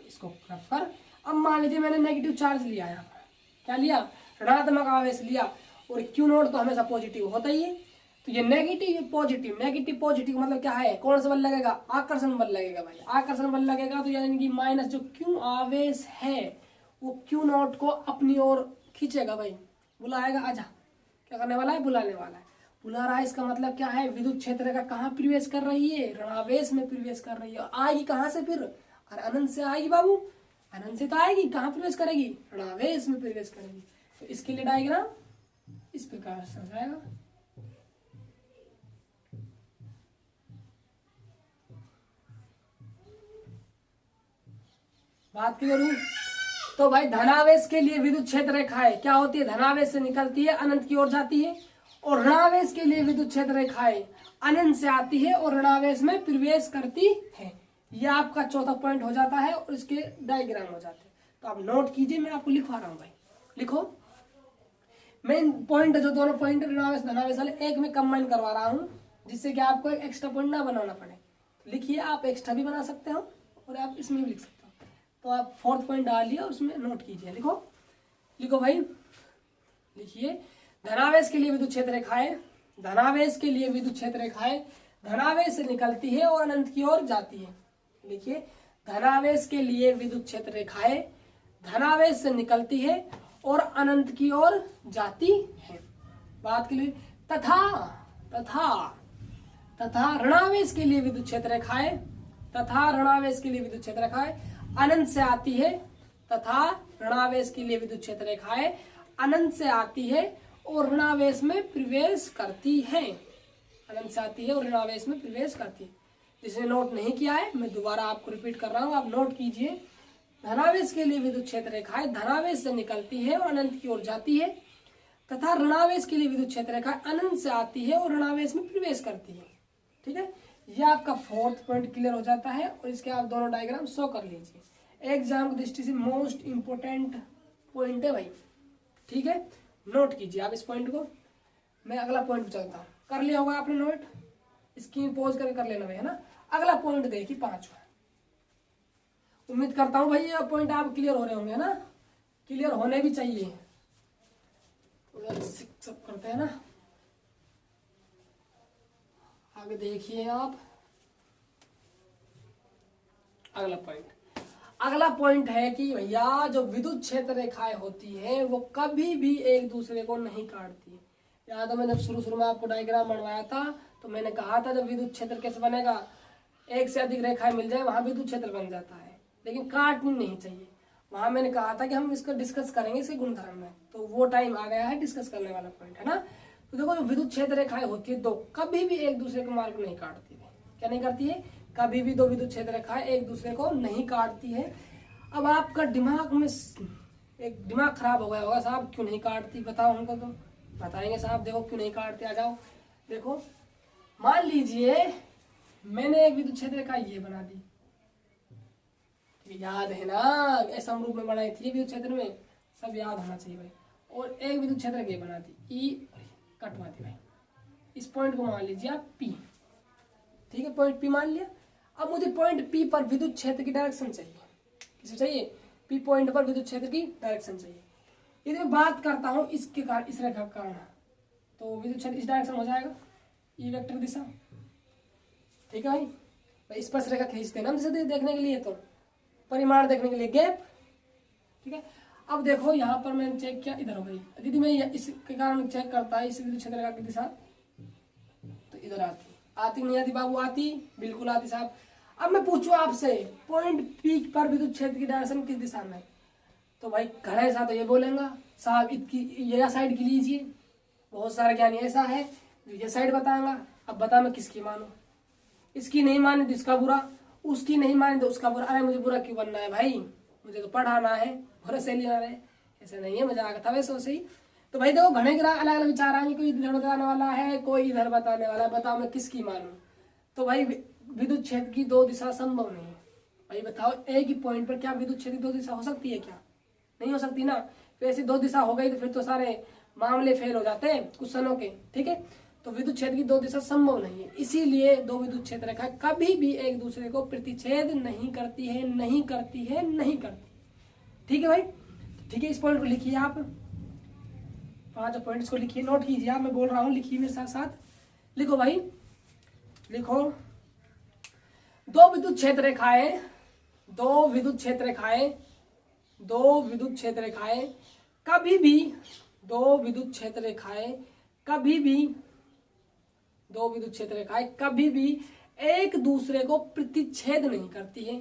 इसको रख कर, अब मान लीजिए मैंने नेगेटिव चार्ज लिया यहाँ पर, क्या लिया, ऋणात्मक आवेश लिया, और क्यू नोट तो हमेशा पॉजिटिव होता ही है। तो ये नेगेटिव पॉजिटिव, नेगेटिव पॉजिटिव मतलब क्या है, कौन सा बल लगेगा, आकर्षण बल लगेगा भाई, आकर्षण बल लगेगा। तो यानी कि माइनस जो क्यू आवेश है वो क्यू नोट को अपनी ओर खींचेगा भाई, बुलाएगा, आजा, क्या करने वाला है, बुलाने वाला है, बुला रहा है। इसका मतलब क्या है, विद्युत क्षेत्र का कहाँ प्रवेश कर रही है, ऋणावेश में प्रवेश कर रही है। और आएगी कहाँ से फिर, अरे अनंत से आएगी बाबू, अनंत से तो आएगी, कहाँ प्रवेश करेगी, ऋणावेश में प्रवेश करेगी। तो इसके लिए डायग्राम इस प्रकार से हो जाएगा। बात क्लियर हुई। तो भाई धनावेश के लिए विद्युत क्षेत्र रेखाएं क्या होती है, धनावेश से निकलती है, अनंत की ओर जाती है। और ऋणावेश के लिए विद्युत क्षेत्र रेखाएं अनंत से आती है और ऋणावेश में प्रवेश करती है। यह आपका चौथा पॉइंट हो जाता है और इसके डायग्राम हो जाते हैं। तो आप नोट कीजिए, मैं आपको लिखवा रहा हूं भाई, लिखो। मेन पॉइंट जो दोनों पॉइंट ऋणावेश धनावेश वाले एक में कंबाइन करवा रहा हूं, जिससे कि आपको एक एक्स्ट्रा पॉइंट ना बनाना पड़े। तो लिखिए, आप एक्स्ट्रा भी बना सकते हो और आप इसमें भी लिख सकते हो। तो आप फोर्थ पॉइंट डालिए और उसमें नोट कीजिए, लिखो, लिखो भाई, लिखिए धनावेश के लिए विद्युत क्षेत्र रेखाएं, धनावेश के लिए विद्युत क्षेत्र रेखाएं धनावेश से निकलती है और अनंत की ओर जाती है। लिखिए धनावेश के लिए विद्युत क्षेत्र रेखाएं धनावेश से निकलती है और अनंत की ओर जाती है। बात के लिए तथा तथा तथा ऋणावेश के लिए विद्युत क्षेत्र रेखाएं तथा ऋणावेश के लिए विद्युत क्षेत्र रेखाएं अनंत से आती है तथा ऋणावेश के लिए विद्युत क्षेत्र रेखाएं अनंत से आती है और ऋणावेश में प्रवेश करती है। अनंत से आती है और ऋणावेश में प्रवेश करती है। जिसने नोट नहीं किया है मैं दोबारा आपको रिपीट कर रहा हूं, आप नोट कीजिए। धनावेश के लिए विद्युत क्षेत्र रेखाएं धनावेश से निकलती है और अनंत की ओर जाती है तथा ऋणावेश के लिए विद्युत क्षेत्र रेखाएं अनंत से आती है और ऋणावेश में प्रवेश करती है। ठीक है, यह आपका फोर्थ पॉइंट क्लियर हो जाता है और इसके आप दोनों डायग्राम शो कर लीजिए। एग्जाम की दृष्टि से मोस्ट इंपोर्टेंट पॉइंट है भाई। ठीक है, नोट कीजिए आप इस पॉइंट को। मैं अगला पॉइंट चलता हूँ। कर लिया होगा आपने नोट, स्क्रीन पॉज करके कर लेना भाई, है ना। अगला पॉइंट देखिए 5वां। उम्मीद करता हूँ भाई ये पॉइंट आप क्लियर हो रहे होंगे, है ना। क्लियर होने भी चाहिए, सब करते हैं ना। आगे देखिए आप अगला पॉइंट है कि भैया जो विद्युत क्षेत्र रेखाएं होती हैं वो कभी भी एक दूसरे को नहीं काटती। याद है, मैं जब शुरू में आपको डायग्राम बनवाया था तो मैंने कहा था जब विद्युत क्षेत्र कैसे बनेगा, एक से अधिक रेखाएं मिल जाए वहां विद्युत क्षेत्र बन जाता है, लेकिन काटनी नहीं चाहिए। वहां मैंने कहा था कि हम इसको डिस्कस करेंगे इसके गुणधर्म में, तो वो टाइम आ गया है डिस्कस करने वाला पॉइंट, है ना। तो देखो जो विद्युत क्षेत्र रेखाएं होती है दो, कभी भी एक दूसरे को मार्ग नहीं काटती है। क्या नहीं करती है? कभी भी दो विद्युत क्षेत्र रेखाएं एक दूसरे को नहीं काटती है। अब आपका दिमाग में एक दिमाग खराब हो गया होगा, साहब क्यों नहीं काटती, बताओ हमको। तो बताएंगे साहब, देखो क्यों नहीं काटते, आ जाओ। देखो मान लीजिए मैंने एक विद्युत क्षेत्र रेखा ये बना दी, याद है ना, ऐसा रूप में बनाई थी विद्युत क्षेत्र में, सब याद होना चाहिए भाई। और एक विद्युत क्षेत्र ये बना दी ई, कटवा दी भाई। इस पॉइंट को मान लीजिए आप पी, ठीक है, पॉइंट पी मान लिया। अब मुझे पॉइंट पी पर विद्युत क्षेत्र की डायरेक्शन चाहिए। किसे चाहिए? पी पॉइंट पर विद्युत क्षेत्र की डायरेक्शन चाहिए। यदि मैं बात करता हूं इसके कारण, इस रेखा का कारण, तो विद्युत क्षेत्र इस डायरेक्शन हो जाएगा, ई वेक्टर दिशा। ठीक है भाई, स्पर्श रेखा खींचते हैं ना हम देखने के लिए, तो परिमाण देखने के लिए गैप। ठीक है, अब देखो यहाँ पर मैंने चेक किया, इधर हो गई। यदि मैं इसके कारण चेक करता है इस विद्युत क्षेत्र रेखा की दिशा, तो इधर आती नहीं आती बाबू? आती, बिल्कुल आती साहब। अब मैं पूछूं आपसे पॉइंट पी पर विद्युत क्षेत्र की डायरेक्शन किस दिशा में, तो भाई घड़े साहब तो ये बोलेगा साहब इसकी ये साइड की लीजिए। बहुत सारा ज्ञान ऐसा है जो ये साइड बताएगा। अब बता मैं किसकी मानूं? इसकी नहीं माने तो इसका बुरा, उसकी नहीं माने तो उसका बुरा। अरे मुझे बुरा क्यों बनना है भाई, मुझे तो पढ़ाना है, बुरा से लेना है, ऐसे नहीं है, मजाक था वैसे से ही। तो भाई देखो घने अलग अलग विचार आएंगे, कोई इधर बताने वाला है, कोई इधर बताने वाला है। बताओ मैं किसकी मानूं? तो भाई विद्युत क्षेत्र की दो दिशा संभव नहीं है। भाई बताओ एक ही पॉइंट पर क्या विद्युत क्षेत्र की दो दिशा हो सकती है? क्या नहीं हो सकती ना। तो ऐसी दो दिशा हो गई तो फिर तो सारे मामले फेल हो जाते हैं क्वेश्चनों के। ठीक है, तो विद्युत क्षेत्र की दो दिशा संभव नहीं है, इसीलिए दो विद्युत क्षेत्र रेखा कभी भी एक दूसरे को प्रतिच्छेद नहीं करती है, नहीं करती है, नहीं करती। ठीक है भाई, ठीक है, इस पॉइंट को लिखिए आप, 5 पॉइंट्स को लिखिए, नोट कीजिए आप, मैं बोल रहा हूं, लिखिए मेरे साथ साथ। लिखो भाई, लिखो। दो विद्युत क्षेत्र रेखाएं कभी भी एक दूसरे को प्रतिच्छेद नहीं करती है।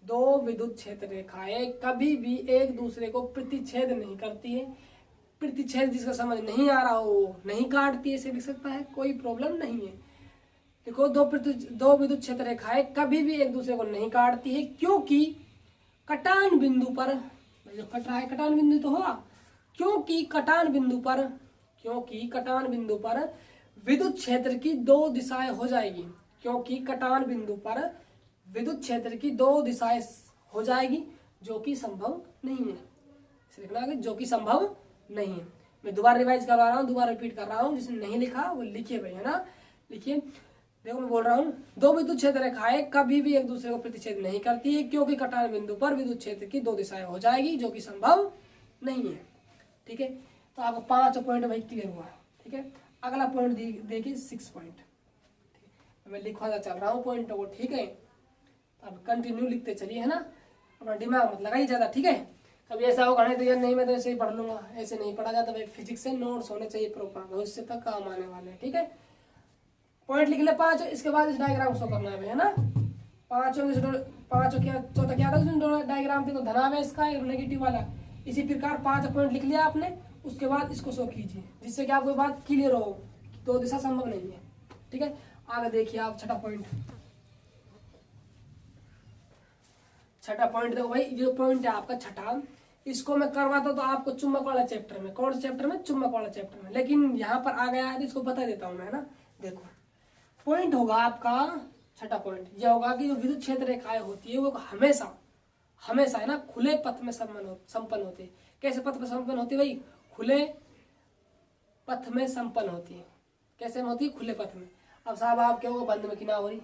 दो विद्युत क्षेत्र रेखाएं कभी भी एक दूसरे को प्रतिच्छेद नहीं करती है। प्रतिच्छेद जिसका समझ नहीं आ रहा हो नहीं काटती है, इसे लिख सकता है, कोई प्रॉब्लम नहीं है। देखो दो विद्युत क्षेत्र रेखाएं कभी भी एक दूसरे को नहीं काटती है, क्योंकि कटान बिंदु पर, जो कट रहा है कटान बिंदु तो होगा, क्योंकि कटान बिंदु पर विद्युत क्षेत्र की दो दिशाएं हो जाएगी। क्योंकि कटान बिंदु पर विद्युत क्षेत्र की दो दिशाएं हो जाएगी, जो कि संभव नहीं है। लिखना है जो कि संभव नहीं है। मैं दोबारा रिवाइज करवा रहा हूँ, दोबारा रिपीट कर रहा हूँ, जिसने नहीं लिखा वो लिखिए भाई, है ना, लिखिए। देखो मैं बोल रहा हूँ, दो विद्युत क्षेत्र रेखाएं कभी भी एक दूसरे को प्रतिच्छेद नहीं करती है, क्योंकि कटान बिंदु पर विद्युत क्षेत्र की दो दिशाएं हो जाएगी, जो कि संभव नहीं है। ठीक है, तो आपको 5 पॉइंट भाई क्लियर हुआ। ठीक है, अगला पॉइंट देखिए 6 पॉइंट। मैं लिखवाता चल रहा हूँ पॉइंट को। ठीक है, अब कंटिन्यू लिखते चलिए, है ना, अपना दिमाग मत लगाइए ज्यादा। ठीक है, कभी ऐसा होगा नहीं तो यार नहीं मैं तो ऐसे ही पढ़ लूंगा, ऐसे नहीं पढ़ा जाता भाई। फिजिक्स से नोट्स होने चाहिए प्रॉपर, भविष्य तक काम आने वाले। ठीक है, पॉइंट लिख ले 5। इसके बाद इस डायग्राम को करना है ना, 5 क्या चौथा क्या था डायग्राम थी, तो धनावेश का नेगेटिव वाला। इसी प्रकार 5 पॉइंट लिख लिया आपने, उसके बाद इसको शो कीजिए, जिससे कि आपको बात क्लियर हो। 2 दिशा संभव नहीं है। ठीक है, आगे देखिए आप छठा पॉइंट। छठा पॉइंट देखो भाई, जो पॉइंट है आपका छठा, इसको मैं करवाता तो आपको चुंबक वाला चैप्टर में। कौन से चैप्टर में? चुंबक वाला चैप्टर में। लेकिन यहाँ पर आ गया है तो इसको बता देता हूँ मैं, है ना। देखो पॉइंट होगा आपका छठा पॉइंट, यह होगा कि जो विद्युत क्षेत्र रेखाएं होती है वो हमेशा हमेशा है ना खुले पथ में संपन्न होती है। कैसे पथ में संपन्न होती है भाई? खुले पथ में संपन्न होती है। कैसे में होती है? खुले पथ में। अब साहब आप क्या होगा, बंद में क्यों ना हो रही?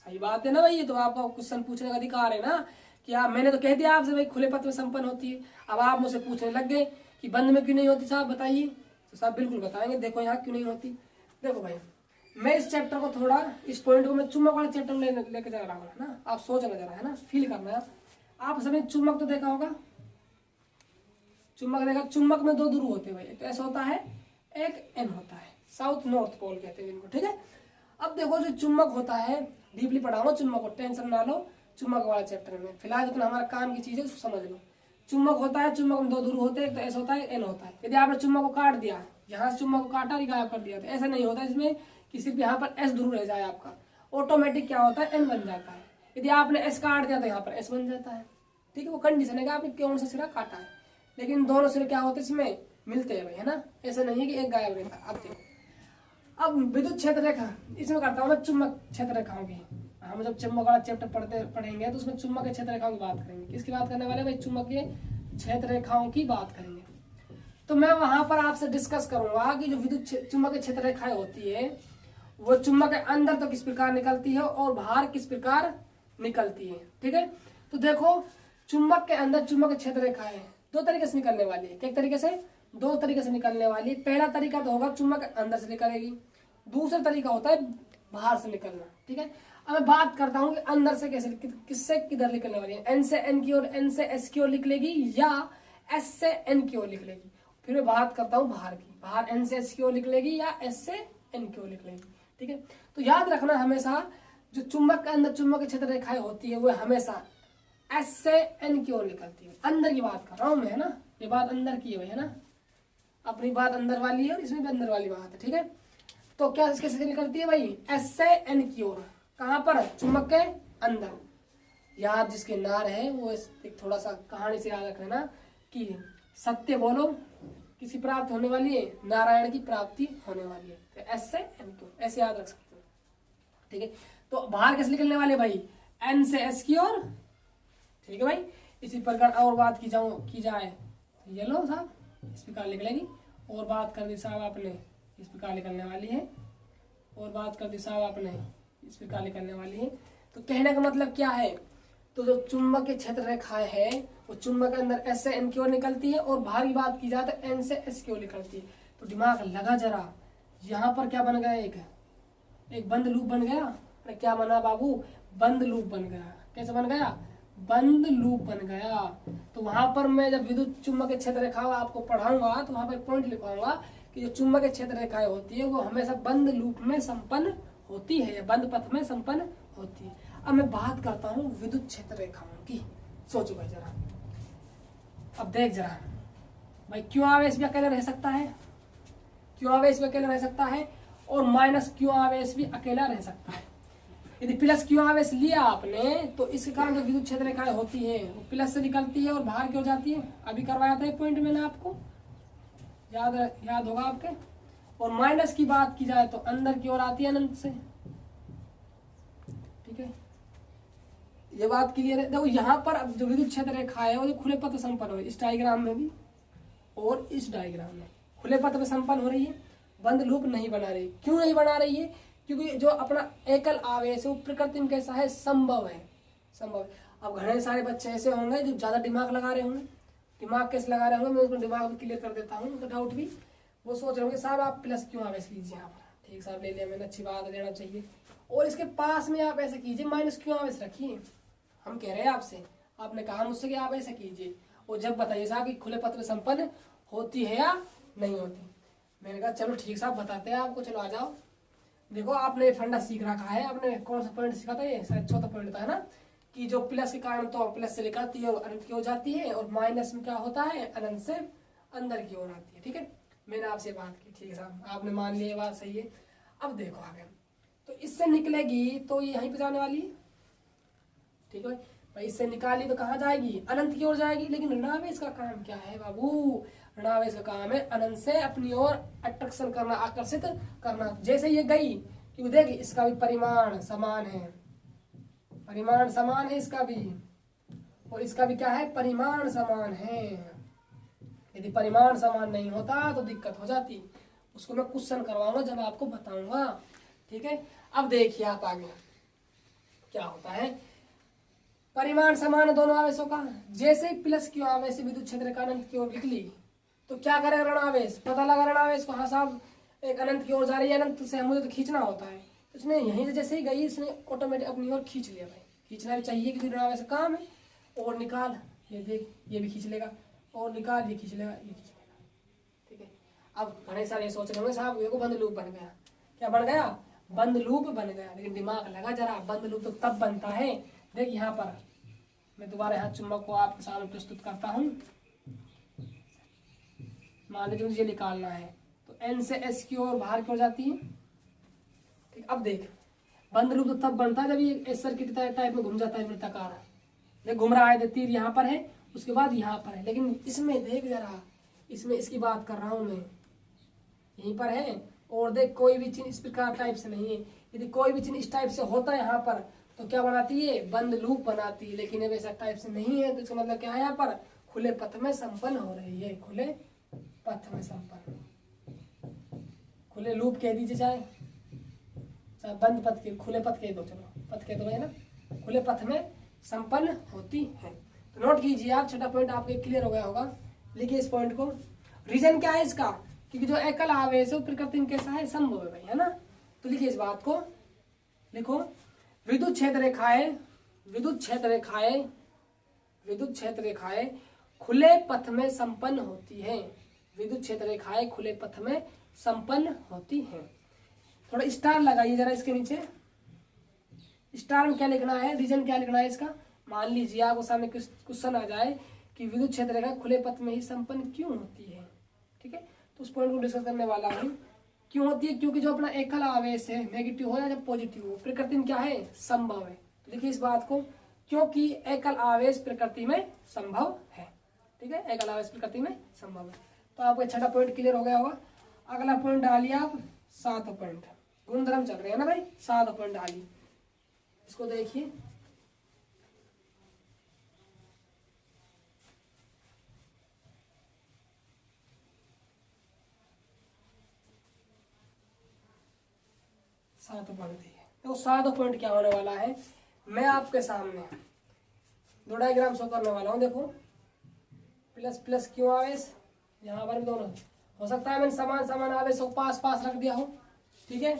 सही बात है ना भाई, ये तो आपका क्वेश्चन पूछने का अधिकार है ना कि आप, मैंने तो कह दिया आपसे भाई खुले पथ में संपन्न होती है। अब आप मुझसे पूछने लग गए कि बंद में क्यों नहीं होती साहब, बताइए। तो साहब बिल्कुल बताएंगे, देखो यहाँ क्यों नहीं होती। देखो भाई, मैं इस चैप्टर को थोड़ा, इस पॉइंट को मैं चुंबक वाले चैप्टर में लेके जा रहा हूँ ना। आप सोचना जरा, है ना, फील करना है। आप सभी चुंबक तो देखा होगा, चुंबक देखा। चुंबक में 2 ध्रुव होते हैं भाई, एक ऐसा होता है, एक एन होता है, साउथ नॉर्थ पोल कहते हैं इनको। ठीक है, अब देखो जो चुंबक होता है, डीपली पढ़ाऊंगा चुंबक को, टेंशन ना लो। चुंबक वाला चैप्टर में फिलहाल जितना हमारा काम की चीज है उसको समझ लो। चुंबक होता है, चुंबक में 2 ध्रुव होते हैं, एक तो ऐसा होता है, एन होता है। यदि आपने चुंबक को काट दिया, यहाँ से चुंबक को काटा और गायब कर दिया, तो ऐसा नहीं होता इसमें कि सिर्फ यहाँ पर एस ध्रुव रह जाए आपका, ऑटोमेटिक क्या होता है, एन बन जाता है। यदि आपने एस काट दिया तो यहाँ पर एस बन जाता है। ठीक है, वो कंडीशन है कि आपने कौन सा सिरा काटा है, लेकिन दोनों सिरे क्या होते हैं इसमें मिलते हैं भाई, है ना। ऐसा नहीं है कि एक गायब रहता है। अब देखो, अब विद्युत क्षेत्र रेखा इसमें करता हूँ मैं चुंबक क्षेत्र रेखाओं की। हम जब चुंबक वाला चैप्टर पढ़ेंगे तो उसमें चुंबक के क्षेत्र रेखाओं की बात करेंगे। किसकी बात करने वाले भाई? चुंबक के क्षेत्र रेखाओं की बात करेंगे। तो मैं वहां पर आपसे डिस्कस करूंगा कि जो विद्युत चुंबक के क्षेत्र रेखाएं होती है वो चुंबक के अंदर तो किस प्रकार निकलती है और बाहर किस प्रकार निकलती है। ठीक है, तो देखो चुंबक के अंदर चुंबक के क्षेत्र रेखाएं 2 तरीके से निकलने वाली है। एक तरीके से, 2 तरीके से निकलने वाली। पहला तरीका तो होगा चुंबक के अंदर से निकलेगी, दूसरा तरीका होता है बाहर से निकलना। ठीक है, अब मैं बात करता हूँ कि अंदर से कैसे, किससे किधर निकलने वाली है। एन से एन की ओर, एन से एस की ओर निकलेगी या एस से एन की ओर निकलेगी। फिर मैं बात करता हूँ बाहर की, बाहर एन से एस की ओर निकलेगी या एस से एन की ओर निकलेगी। ठीक है, तो याद रखना हमेशा जो चुंबक के अंदर चुंबक के क्षेत्र रेखाएं होती है वो हमेशा एस से एन की ओर निकलती है। अंदर की बात कर रहा हूँ मैं, है ना, ये बात अंदर की है ना, अपनी बात अंदर वाली है और इसमें भी अंदर वाली बात है। ठीक है, तो क्या कैसे निकलती है भाई? एस से एन की ओर। कहाँ पर? चुंबक के अंदर। याद जिसके नार है वो एक थोड़ा सा कहानी से याद रखना कि सत्य बोलो किसी प्राप्त होने वाली है, नारायण की प्राप्ति होने वाली है। तो एस से एन की ओर ऐसे याद रख सकते हो। ठीक है, तो बाहर कैसे निकलने वाले भाई? एन से एस की ओर। ठीक है भाई, इसी प्रकार और बात की जाए ये लो साहब इस प्रकार निकलेगी। और बात कर दी साहब आपने, इस प्रकार निकलने वाली है। और बात कर दी साहब आपने, इस प्रकार निकलने वाली है। तो कहने का मतलब क्या है? तो जो चुंबक के क्षेत्र रेखाएं है वो चुंबक के अंदर एस से एन की ओर निकलती है और बाहर की बात की जाए तो एन से एस की ओर निकलती है। तो दिमाग लगा जरा, यहाँ पर क्या बन गया? एक बंद लूप बन गया। अरे क्या बना बाबू? बंद लूप बन गया। कैसे बन गया? बंद लूप बन गया। तो वहां पर मैं जब विद्युत चुंबक के क्षेत्र रेखा आपको पढ़ाऊंगा तो वहां पर पॉइंट लिखवाऊंगा कि जो चुंबक के क्षेत्र रेखाएं होती है वो हमेशा बंद लूप में संपन्न होती है या बंद पथ में संपन्न होती है। अब मैं बात करता हूँ विद्युत क्षेत्र रेखाओं की। सोचो भाई जरा, अब देख जरा भाई, क्यों आवेश भी अकेला रह सकता है, क्यों आवेश भी अकेला रह सकता है और माइनस क्यों आवेश भी अकेला रह सकता है। यदि प्लस क्यों आवेश लिया आपने तो इसके कारण जो विद्युत क्षेत्र रेखाएं होती है वो प्लस से निकलती है और बाहर की ओर जाती है। अभी करवाया था पॉइंट मैंने आपको, याद होगा आपके। और माइनस की बात की जाए तो अंदर की ओर आती है अनंत से। ठीक है, ये बात क्लियर है। देखो यहाँ पर अब जो विद्युत क्षेत्र रेखा है वो जो खुले पथ संपन्न हो रही है, इस डायग्राम में भी और इस डायग्राम में खुले पथ में संपन्न हो रही है, बंद लूप नहीं बना रही। क्यों नहीं बना रही है? क्योंकि जो अपना एकल आवेश है वो प्रकृति में कैसा है? संभव है, संभव है। अब घने सारे बच्चे ऐसे होंगे जो ज्यादा दिमाग लगा रहे होंगे, दिमाग कैसे लगा रहे होंगे मैं उसको दिमाग में क्लियर कर देता हूँ, उनका डाउट भी। वो सोच रहे होंगे साहब आप प्लस क्यों आवेश लीजिए यहाँ पर, ठीक साहब ले लिया मैंने, अच्छी बात लेना चाहिए। और इसके पास में आप ऐसा कीजिए माइनस क्यों आवेश रखिए, हम कह रहे हैं आपसे, आपने कहा मुझसे कि आप ऐसा कीजिए और जब बताइए साहब कि खुले पथ में संपन्न होती है या नहीं होती। मैंने कहा चलो ठीक साहब बताते हैं आपको, चलो आ जाओ। देखो आपने फंडा सीख रखा है, आपने कौन सा पॉइंट सीखा था, ये शायद चौथा पॉइंट था है ना, कि जो प्लस के कारण तो प्लस से निकलती है और अनंत की ओर जाती है, और माइनस में क्या होता है अनंत से अंदर की ओर आती है। ठीक है, मैंने आपसे बात की, ठीक है साहब आपने मान लिया, बात सही है। अब देखो आगे, तो इससे निकलेगी तो ये यहीं पे जाने वाली है, ठीक है भाई, इससे निकाली तो कहाँ जाएगी, अनंत की ओर जाएगी। लेकिन ऋणावेश का काम क्या है बाबू, ऋणावेश का काम है अनंत से अपनी ओर अट्रैक्शन करना, आकर्षित करना। जैसे ये गई कि देख इसका भी परिमाण समान है, परिमाण समान है इसका भी, और इसका भी क्या है परिमाण समान है। यदि परिमाण समान नहीं होता तो दिक्कत हो जाती, उसको मैं क्वेश्चन करवाऊंगा जब आपको बताऊंगा। ठीक है, अब देखिए आप आगे क्या होता है, परिमाण समान है दोनों आवेशों का। जैसे ही प्लस की आवेश विद्युत क्षेत्र का अनंत की ओर निकली तो क्या करेगा ऋणावेश, पता लगा ऋणावेश को, हाँ साहब एक अनंत की ओर जा रही है, अनंत से मुझे तो खींचना होता है, इसने यहीं से जैसे ही गई इसने ऑटोमेटिक अपनी ओर खींच लिया। भाई खींचना भी चाहिए क्योंकि ऋणावेश का काम है। और निकाल, ये देख ये भी खींच लेगा, और निकाल ये खींच लेगा, ये खींच लेगा। ठीक है, अब घने सारे सोच रहे होंगे साहब देखो बंद लूप बन गया, क्या बन गया, बंद लूप बन गया। लेकिन दिमाग लगा जरा, बंद लूप तो तब बनता है, देख यहाँ पर मैं दोबारा यहाँ चुंबक को आपके सामने प्रस्तुत करता हूँ। मान लीजिए मुझे निकालना है तो एन से एस की ओर बाहर की ओर जाती है। ठीक, अब देख बंद लूप तो तब बनता है जब ये एस सर्किट टाइप में घूम जाता है वृत्ताकार, देख घूम रहा है, तीर यहाँ पर है उसके बाद यहाँ पर है। लेकिन इसमें देख जरा, इसमें इसकी बात कर रहा हूँ मैं, यहीं पर है, और देख कोई भी चिन्ह इस प्रकार टाइप से नहीं है। यदि कोई भी चिन्ह इस टाइप से होता है यहाँ पर तो क्या बनाती है, बंद लूप बनाती है। लेकिन अब ऐसा टाइप से नहीं है तो इसका मतलब क्या है, यहाँ पर खुले पथ में संपन्न हो रही है, खुले पथ में संपन्न, खुले लूप कह दीजिए चाहे बंद पथ के, खुले पथ कह दो, चलो पथ कह दो भाई ना, खुले पथ में संपन्न होती है। तो नोट कीजिए आप, छोटा पॉइंट आपके क्लियर हो गया होगा। लिखिए इस पॉइंट को, रीजन क्या है इसका, क्योंकि जो एकल आवेश है प्रकृति में कैसा है, संभव है भाई, है ना। तो लिखिए इस बात को, लिखो विद्युत क्षेत्र रेखाएं, विद्युत क्षेत्र रेखाएं, विद्युत क्षेत्र रेखाएं खुले पथ में संपन्न होती है, विद्युत क्षेत्र रेखाएं खुले पथ में संपन्न होती हैं। थोड़ा स्टार लगाइए जरा इसके नीचे, स्टार में क्या लिखना है, रीजन क्या लिखना है इसका। मान लीजिए आपको सामने क्वेश्चन आ जाए कि विद्युत क्षेत्र रेखा खुले पथ में ही संपन्न क्यों होती है, ठीक है, तो उस पॉइंट को डिस्कस करने वाला हूँ। क्यों होती है, क्योंकि जो अपना एकल आवेश है नेगेटिव हो या जब पॉजिटिव हो, प्रकृति में क्या है, संभव है। तो देखिए इस बात को, क्योंकि एकल आवेश प्रकृति में संभव है, ठीक है, एकल आवेश प्रकृति में संभव है। तो आपका छठा पॉइंट क्लियर हो गया होगा। अगला पॉइंट डालिए आप, सातवां पॉइंट, गुणधर्म चल रहे हैं ना भाई, सातवां पॉइंट डालिए, इसको देखिए। सातवां पॉइंट देखिए, तो सातवां पॉइंट क्या होने वाला है, मैं आपके सामने दो डायग्राम शो करने वाला हूँ। देखो प्लस प्लस क्यों आवेश, यहाँ पर भी दोनों हो सकता है मैंने समान समान आवेश को पास पास रख दिया हूँ, ठीक है।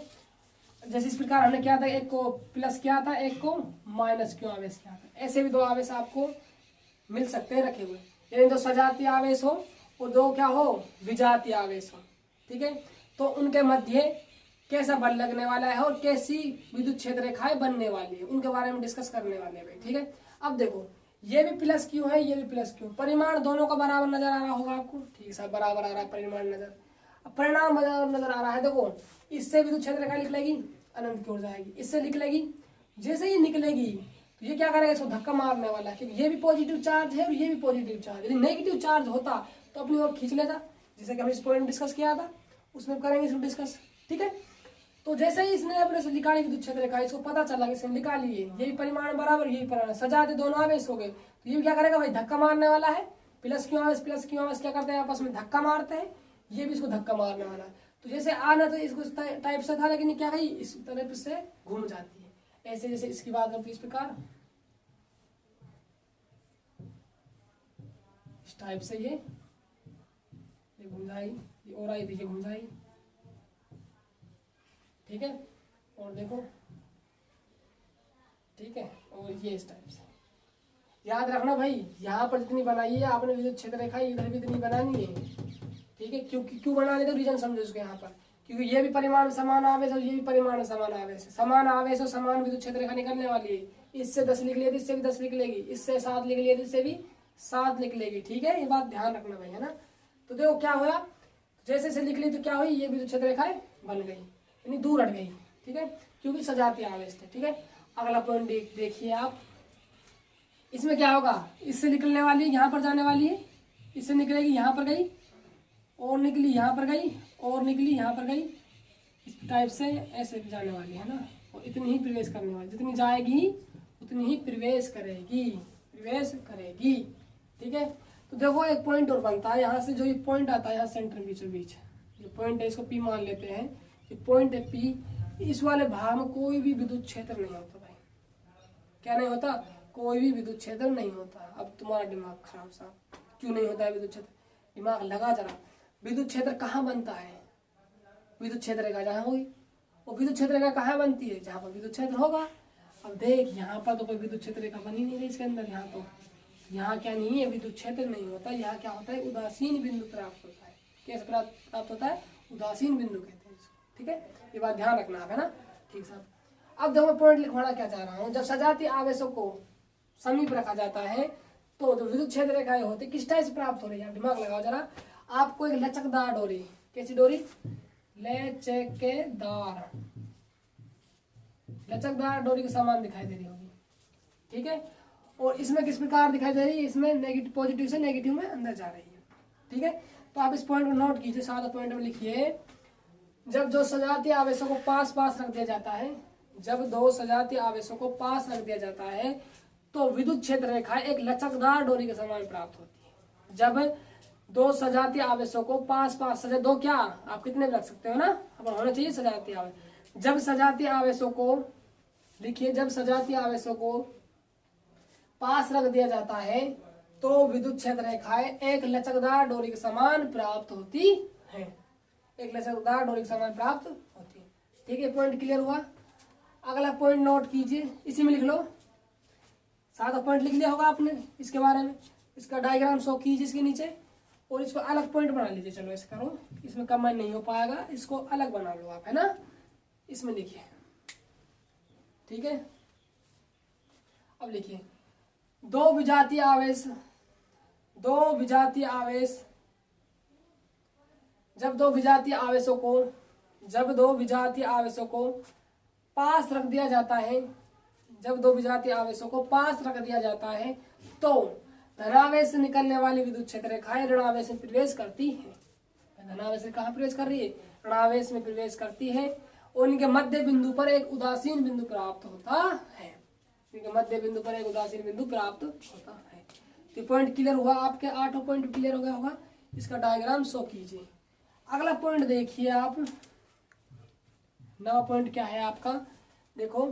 जैसे इस प्रकार हमने क्या था, एक को प्लस किया था, एक को माइनस क्यों आवेश किया था, ऐसे भी दो आवेश आपको मिल सकते हैं रखे हुए। यानी दो सजातीय आवेश हो और दो क्या हो, विजातीय आवेश हो, ठीक है। तो उनके मध्य कैसा बल लगने वाला है और कैसी विद्युत क्षेत्र रेखाएं बनने वाली है, उनके बारे में डिस्कस करने वाले हैं, ठीक है। अब देखो ये भी प्लस क्यों है, ये भी प्लस क्यों, परिमाण दोनों का बराबर नजर आ रहा होगा आपको, ठीक है, सब बराबर आ रहा है परिमाण नजर, अब परिणाम नजर आ रहा है। देखो इससे विद्युत क्षेत्र रेखा निकलेगी अनंत की ओर जाएगी, इससे निकलेगी, जैसे ही निकलेगी तो ये क्या करेगा, इसको धक्का मारने वाला है, क्योंकि ये भी पॉजिटिव चार्ज है और ये भी पॉजिटिव चार्ज। यदि नेगेटिव चार्ज होता तो अपनी ओर खींच लेता, जैसे कि हमने इस पॉइंट डिस्कस किया था, उसमें करेंगे इसको डिस्कस, ठीक है। तो जैसे ही इसने अपने से निकाली विद्युत क्षेत्र रेखा, इसको पता चला कि इसने निकाली है, यही परिमाण बराबर यही परिमाण, सजा दे दोनों आवेश हो गए, तो ये क्या करेगा भाई, धक्का मारने वाला है। प्लस क्यों आवेश क्या करते हैं, आपस में धक्का मारते हैं, ये भी इसको धक्का मारने वाला है। तो जैसे आना तो इसको टाइप से था, लेकिन क्या गई इस तरफ से घूम जाती है, ऐसे जैसे इसकी बात करती है इस प्रकार टाइप से ये घूम जाएगी, ये और आई देखिए घूम जाएगी, ठीक है। और देखो, ठीक है, और ये इस टाइप से। याद रखना भाई, यहाँ पर जितनी बनाई है आपने विद्युत क्षेत्र रेखा, इधर भी इतनी बनानी है, ठीक है। क्यों बनाने का रीजन समझो इसको यहाँ पर, क्योंकि ये भी परिमाण समान आवेश और ये भी परिमाण समान आवेश, समान आवेश और समान विद्युत क्षेत्र रेखा निकलने वाली है। इससे 10 लिख लिया तो इससे भी 10 लिख लेगी, इससे 7 लिख लिया तो इससे भी 7 लिख लेगी, ठीक है। ये बात ध्यान रखना भाई, है ना। तो देखो क्या हुआ, जैसे से लिख ली तो क्या हुई, ये विद्युत क्षेत्र रेखाएं बन गई, यानी दूर हट गई, ठीक है, क्योंकि सजातीय आवेश थे, ठीक है। अगला पॉइंट देखिए आप, इसमें क्या होगा, इससे निकलने वाली यहाँ पर जाने वाली है, इससे निकलेगी यहाँ पर गई, और निकली यहाँ पर गई, और निकली यहाँ पर गई, इस टाइप से ऐसे जाने वाली है ना। और इतनी ही प्रवेश करने वाली, जितनी जाएगी उतनी ही प्रवेश करेगी, ठीक है। तो देखो एक पॉइंट और बनता है, यहाँ से जो ये पॉइंट आता है यहाँ सेंटर बीचों बीच, ये पॉइंट है, इसको पी मान लेते हैं, ये पॉइंट है पी। इस वाले भाग में कोई भी विद्युत क्षेत्र नहीं होता भाई, क्या नहीं होता, कोई भी विद्युत क्षेत्र नहीं होता। अब तुम्हारा दिमाग खराब साहब, क्यों नहीं होता है विद्युत क्षेत्र, दिमाग लगा जरा। विद्युत क्षेत्र कहाँ बनता है, विद्युत क्षेत्र रेखा जहाँ होगी, और विद्युत क्षेत्र रेखा कहाँ बनती है, जहाँ पर विद्युत क्षेत्र होगा। अब देख यहाँ पर तो कोई विद्युत क्षेत्र रेखा बनी नहीं रही इसके अंदर, यहाँ तो यहाँ क्या नहीं है, विद्युत क्षेत्र नहीं होता। यहाँ क्या होता है, उदासीन बिंदु प्राप्त होता है। कैसे प्राप्त होता है, उदासीन बिंदु कहते हैं इसको, ठीक है। ये बात ध्यान रखना है ना, ठीक साहब। अब देखो मैं पॉइंट लिखवाना क्या चाह रहा हूँ, जब सजातीय आवेशों को समीप रखा जाता है तो जो विद्युत क्षेत्र रेखाएं होती किस टाइप से प्राप्त हो रही है, दिमाग लगाओ जरा। आपको एक लचकदार डोरी, कैसी डोरी, लचकदार डोरी के समान दिखाई दे रही होगी, ठीक है। और इसमें किस प्रकार दिखाई दे रही है, इसमें नेगेटिव, पॉजिटिव से नेगेटिव में अंदर जा रही है, ठीक है। तो आप इस पॉइंट को नोट कीजिए, सादा पॉइंट में लिखिए, जब जो सजातीय आवेशों को पास रख दिया जाता है, जब दो सजातीय आवेशों को पास रख दिया जाता है तो विद्युत क्षेत्र रेखा एक लचकदार डोरी के समान प्राप्त होती है। जब दो सजातीय आवेशों को पास सजा दो, क्या आप कितने भी रख सकते हो ना, अब होना चाहिए सजातीय आवेश। जब सजातीय आवेशों को लिखिए, जब सजातीय आवेशों को पास रख दिया जाता है तो विद्युत क्षेत्र रेखाएं एक लचकदार डोरी के समान प्राप्त होती है, एक लचकदार डोरी के समान प्राप्त होती है, ठीक है। पॉइंट क्लियर हुआ। अगला पॉइंट नोट कीजिए, इसी में लिख लो, सादा पॉइंट लिख लिया होगा आपने इसके बारे में, इसका डायग्राम शो कीजिए इसके नीचे, और इसको अलग पॉइंट बना लीजिए। चलो ऐसे करो, इसमें कंबाइन नहीं हो पाएगा, इसको अलग बना लो आप, है ना। इसमें लिखिए, ठीक है। अब लिखिए, दो विजातीय आवेश, जब दो विजातीय आवेशों को पास रख दिया जाता है, जब दो विजातीय आवेशों को पास रख दिया जाता है तो धनावेश से निकलने वाली विद्युत क्षेत्र रेखाएं ऋणावेश में प्रवेश करती है। धनावेश से कहाँ प्रवेश कर रही है, ऋणावेश में प्रवेश करती है, और इनके मध्य बिंदु पर एक उदासीन बिंदु प्राप्त होता है, इनके मध्य बिंदु पर एक उदासीन बिंदु प्राप्त होता है। तो पॉइंट क्लियर हुआ आपके, 8 पॉइंट क्लियर हो गया होगा। इसका डायग्राम शो कीजिए। अगला पॉइंट देखिए आप, 9 पॉइंट क्या है आपका, देखो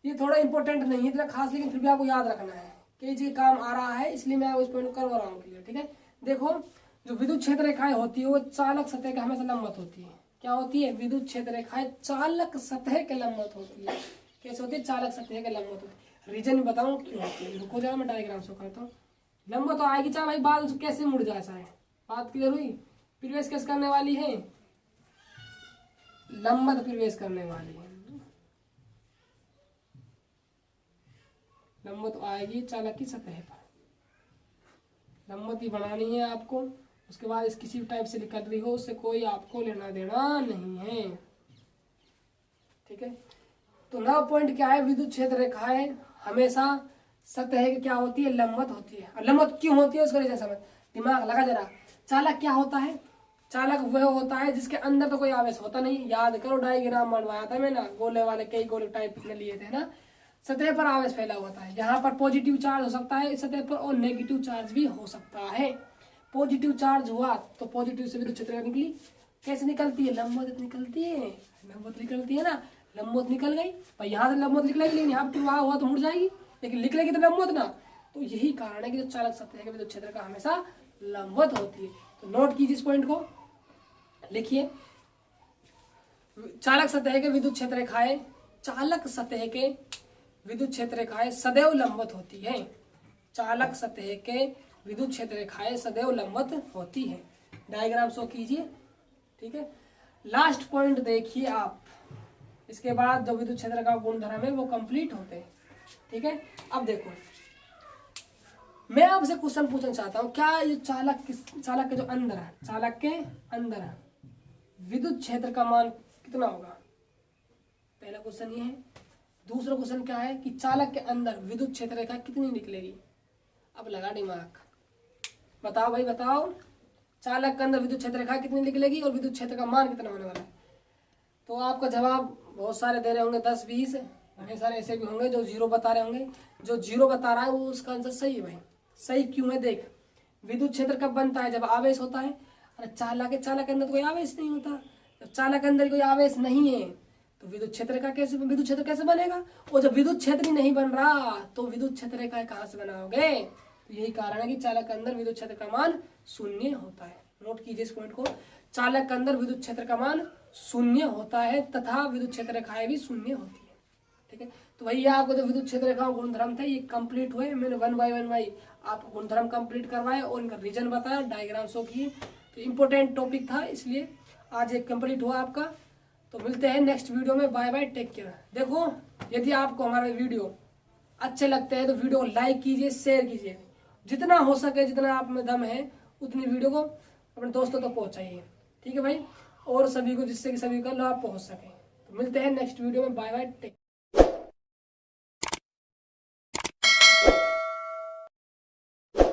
ये थोड़ा इंपॉर्टेंट नहीं है इतना खास, लेकिन फिर भी आपको याद रखना है कि ये काम आ रहा है, इसलिए मैं उस पॉइंट को करवा रहा हूँ क्लियर, ठीक है। देखो जो विद्युत क्षेत्र रेखाएं होती है वो चालक सतह के हमेशा लंबवत होती है। क्या होती है, विद्युत क्षेत्र रेखाएं चालक सतह के लंबवत होती है। कैसे होती है, चालक सतह के लंबवत होती है। रीजन बताऊं क्यों होती है, रुको जरा मैं डायग्राम शो करता हूँ। लंबवत तो आएगी, चाहे भाई बाल कैसे मुड़ जाए, ऐसा है, बात क्लियर हुई। प्रवेश कैसे करने वाली है, लंबवत प्रवेश करने वाली है, लंबवत आएगी चालक की सतह पर, लंबवत ही बनानी है आपको। उसके बाद इस किसी भी टाइप से निकल रही हो उससे कोई आपको लेना देना नहीं है, ठीक है। तो 9 पॉइंट क्या है, विद्युत क्षेत्र रेखाएं हमेशा सतह की क्या होती है, लंबवत होती है। और लंबवत क्यों होती है उसका रीजन समझ, दिमाग लगा जरा। चालक क्या होता है, चालक वह होता है जिसके अंदर तो कोई आवेश होता नहीं। याद करो डायग्राम बनवाया था मैंने, गोले वाले कई गोले टाइप में लिए थे ना। सतह पर आवेश फैला होता है, यहाँ पर पॉजिटिव चार्ज हो सकता है इस सतह पर, और नेगेटिव चार्ज भी हो सकता है। पॉजिटिव चार्ज हुआ तो पॉजिटिव से विद्युत क्षेत्र निकली, कैसे निकलती है, लंबवत निकलती है, लंबवत निकलती है ना। लंबवत निकल गई, पर यहाँ से लंबवत निकलेगी, लेकिन यहाँ पर प्रवाह हुआ तो मुड़ जाएगी, लेकिन निकलेगी तो लंबवत ना। तो यही कारण है कि जो चालक सतह के विद्युत क्षेत्र का हमेशा लंबवत होती है। तो नोट कीजिए इस पॉइंट को, लिखिए चालक सतह के विद्युत क्षेत्र रेखाएं, चालक सतह के विद्युत क्षेत्र रेखाएं सदैव लंबवत होती है। चालक सतह के विद्युत क्षेत्र रेखाएं सदैव लंबवत होती है। डायग्राम शो कीजिए, ठीक है। लास्ट पॉइंट देखिए आप, इसके बाद जो विद्युत क्षेत्र का गुणधर्म है वो कंप्लीट होते हैं, ठीक है। अब देखो मैं आपसे क्वेश्चन पूछना चाहता हूं, क्या ये चालक के जो अंदर है, चालक के अंदर है विद्युत क्षेत्र का मान कितना होगा? पहला क्वेश्चन ये है। दूसरा क्वेश्चन क्या है कि चालक के अंदर विद्युत क्षेत्र रेखा कितनी निकलेगी? अब लगा दिमाग, बताओ भाई बताओ, चालक के अंदर विद्युत क्षेत्र रेखा कितनी निकलेगी और विद्युत क्षेत्र का मान कितना होने वाला है? तो आपका जवाब बहुत सारे दे रहे होंगे, 10 20, बहुत सारे ऐसे भी होंगे जो 0 बता रहे होंगे। जो 0 बता रहा है वो उसका आंसर सही है भाई। सही क्यों है? देख, विद्युत क्षेत्र कब बनता है? जब आवेश होता है। अरे चालक के अंदर तो कोई आवेश नहीं होता। जब चालक के अंदर कोई आवेश नहीं है तो विद्युत क्षेत्र कैसे बनेगा? और जब विद्युत क्षेत्र ही नहीं बन रहा तो विद्युत क्षेत्र रेखा कहाँ से बनाओगे? तो यही कारण है कि चालक के अंदर विद्युत क्षेत्र का मान 0 होता है। नोट कीजिए इस पॉइंट को, चालक के अंदर विद्युत क्षेत्र का मान 0 होता है तथा विद्युत क्षेत्र रेखाएं भी 0 होती है, ठीक है। तो भैया आपको जो विद्युत क्षेत्र रेखा गुणधर्म थे ये कंप्लीट हुए। मैंने 1 बाय 1 आपको गुणधर्म कंप्लीट करवाए और इनका रीजन बताया, डायग्राम शो किए। तो इम्पोर्टेंट टॉपिक था इसलिए आज एक कंप्लीट हुआ आपका। तो मिलते हैं नेक्स्ट वीडियो में, बाय बाय, टेक केयर। देखो यदि आपको हमारे वीडियो अच्छे लगते हैं तो वीडियो को लाइक कीजिए, शेयर कीजिए, जितना हो सके, जितना आप में दम है उतनी वीडियो को अपने दोस्तों तक पहुंचाइए, ठीक है भाई, और सभी को, जिससे कि सभी का लाभ पहुंच सके। तो मिलते हैं नेक्स्ट वीडियो में, बाय बाय, टेक।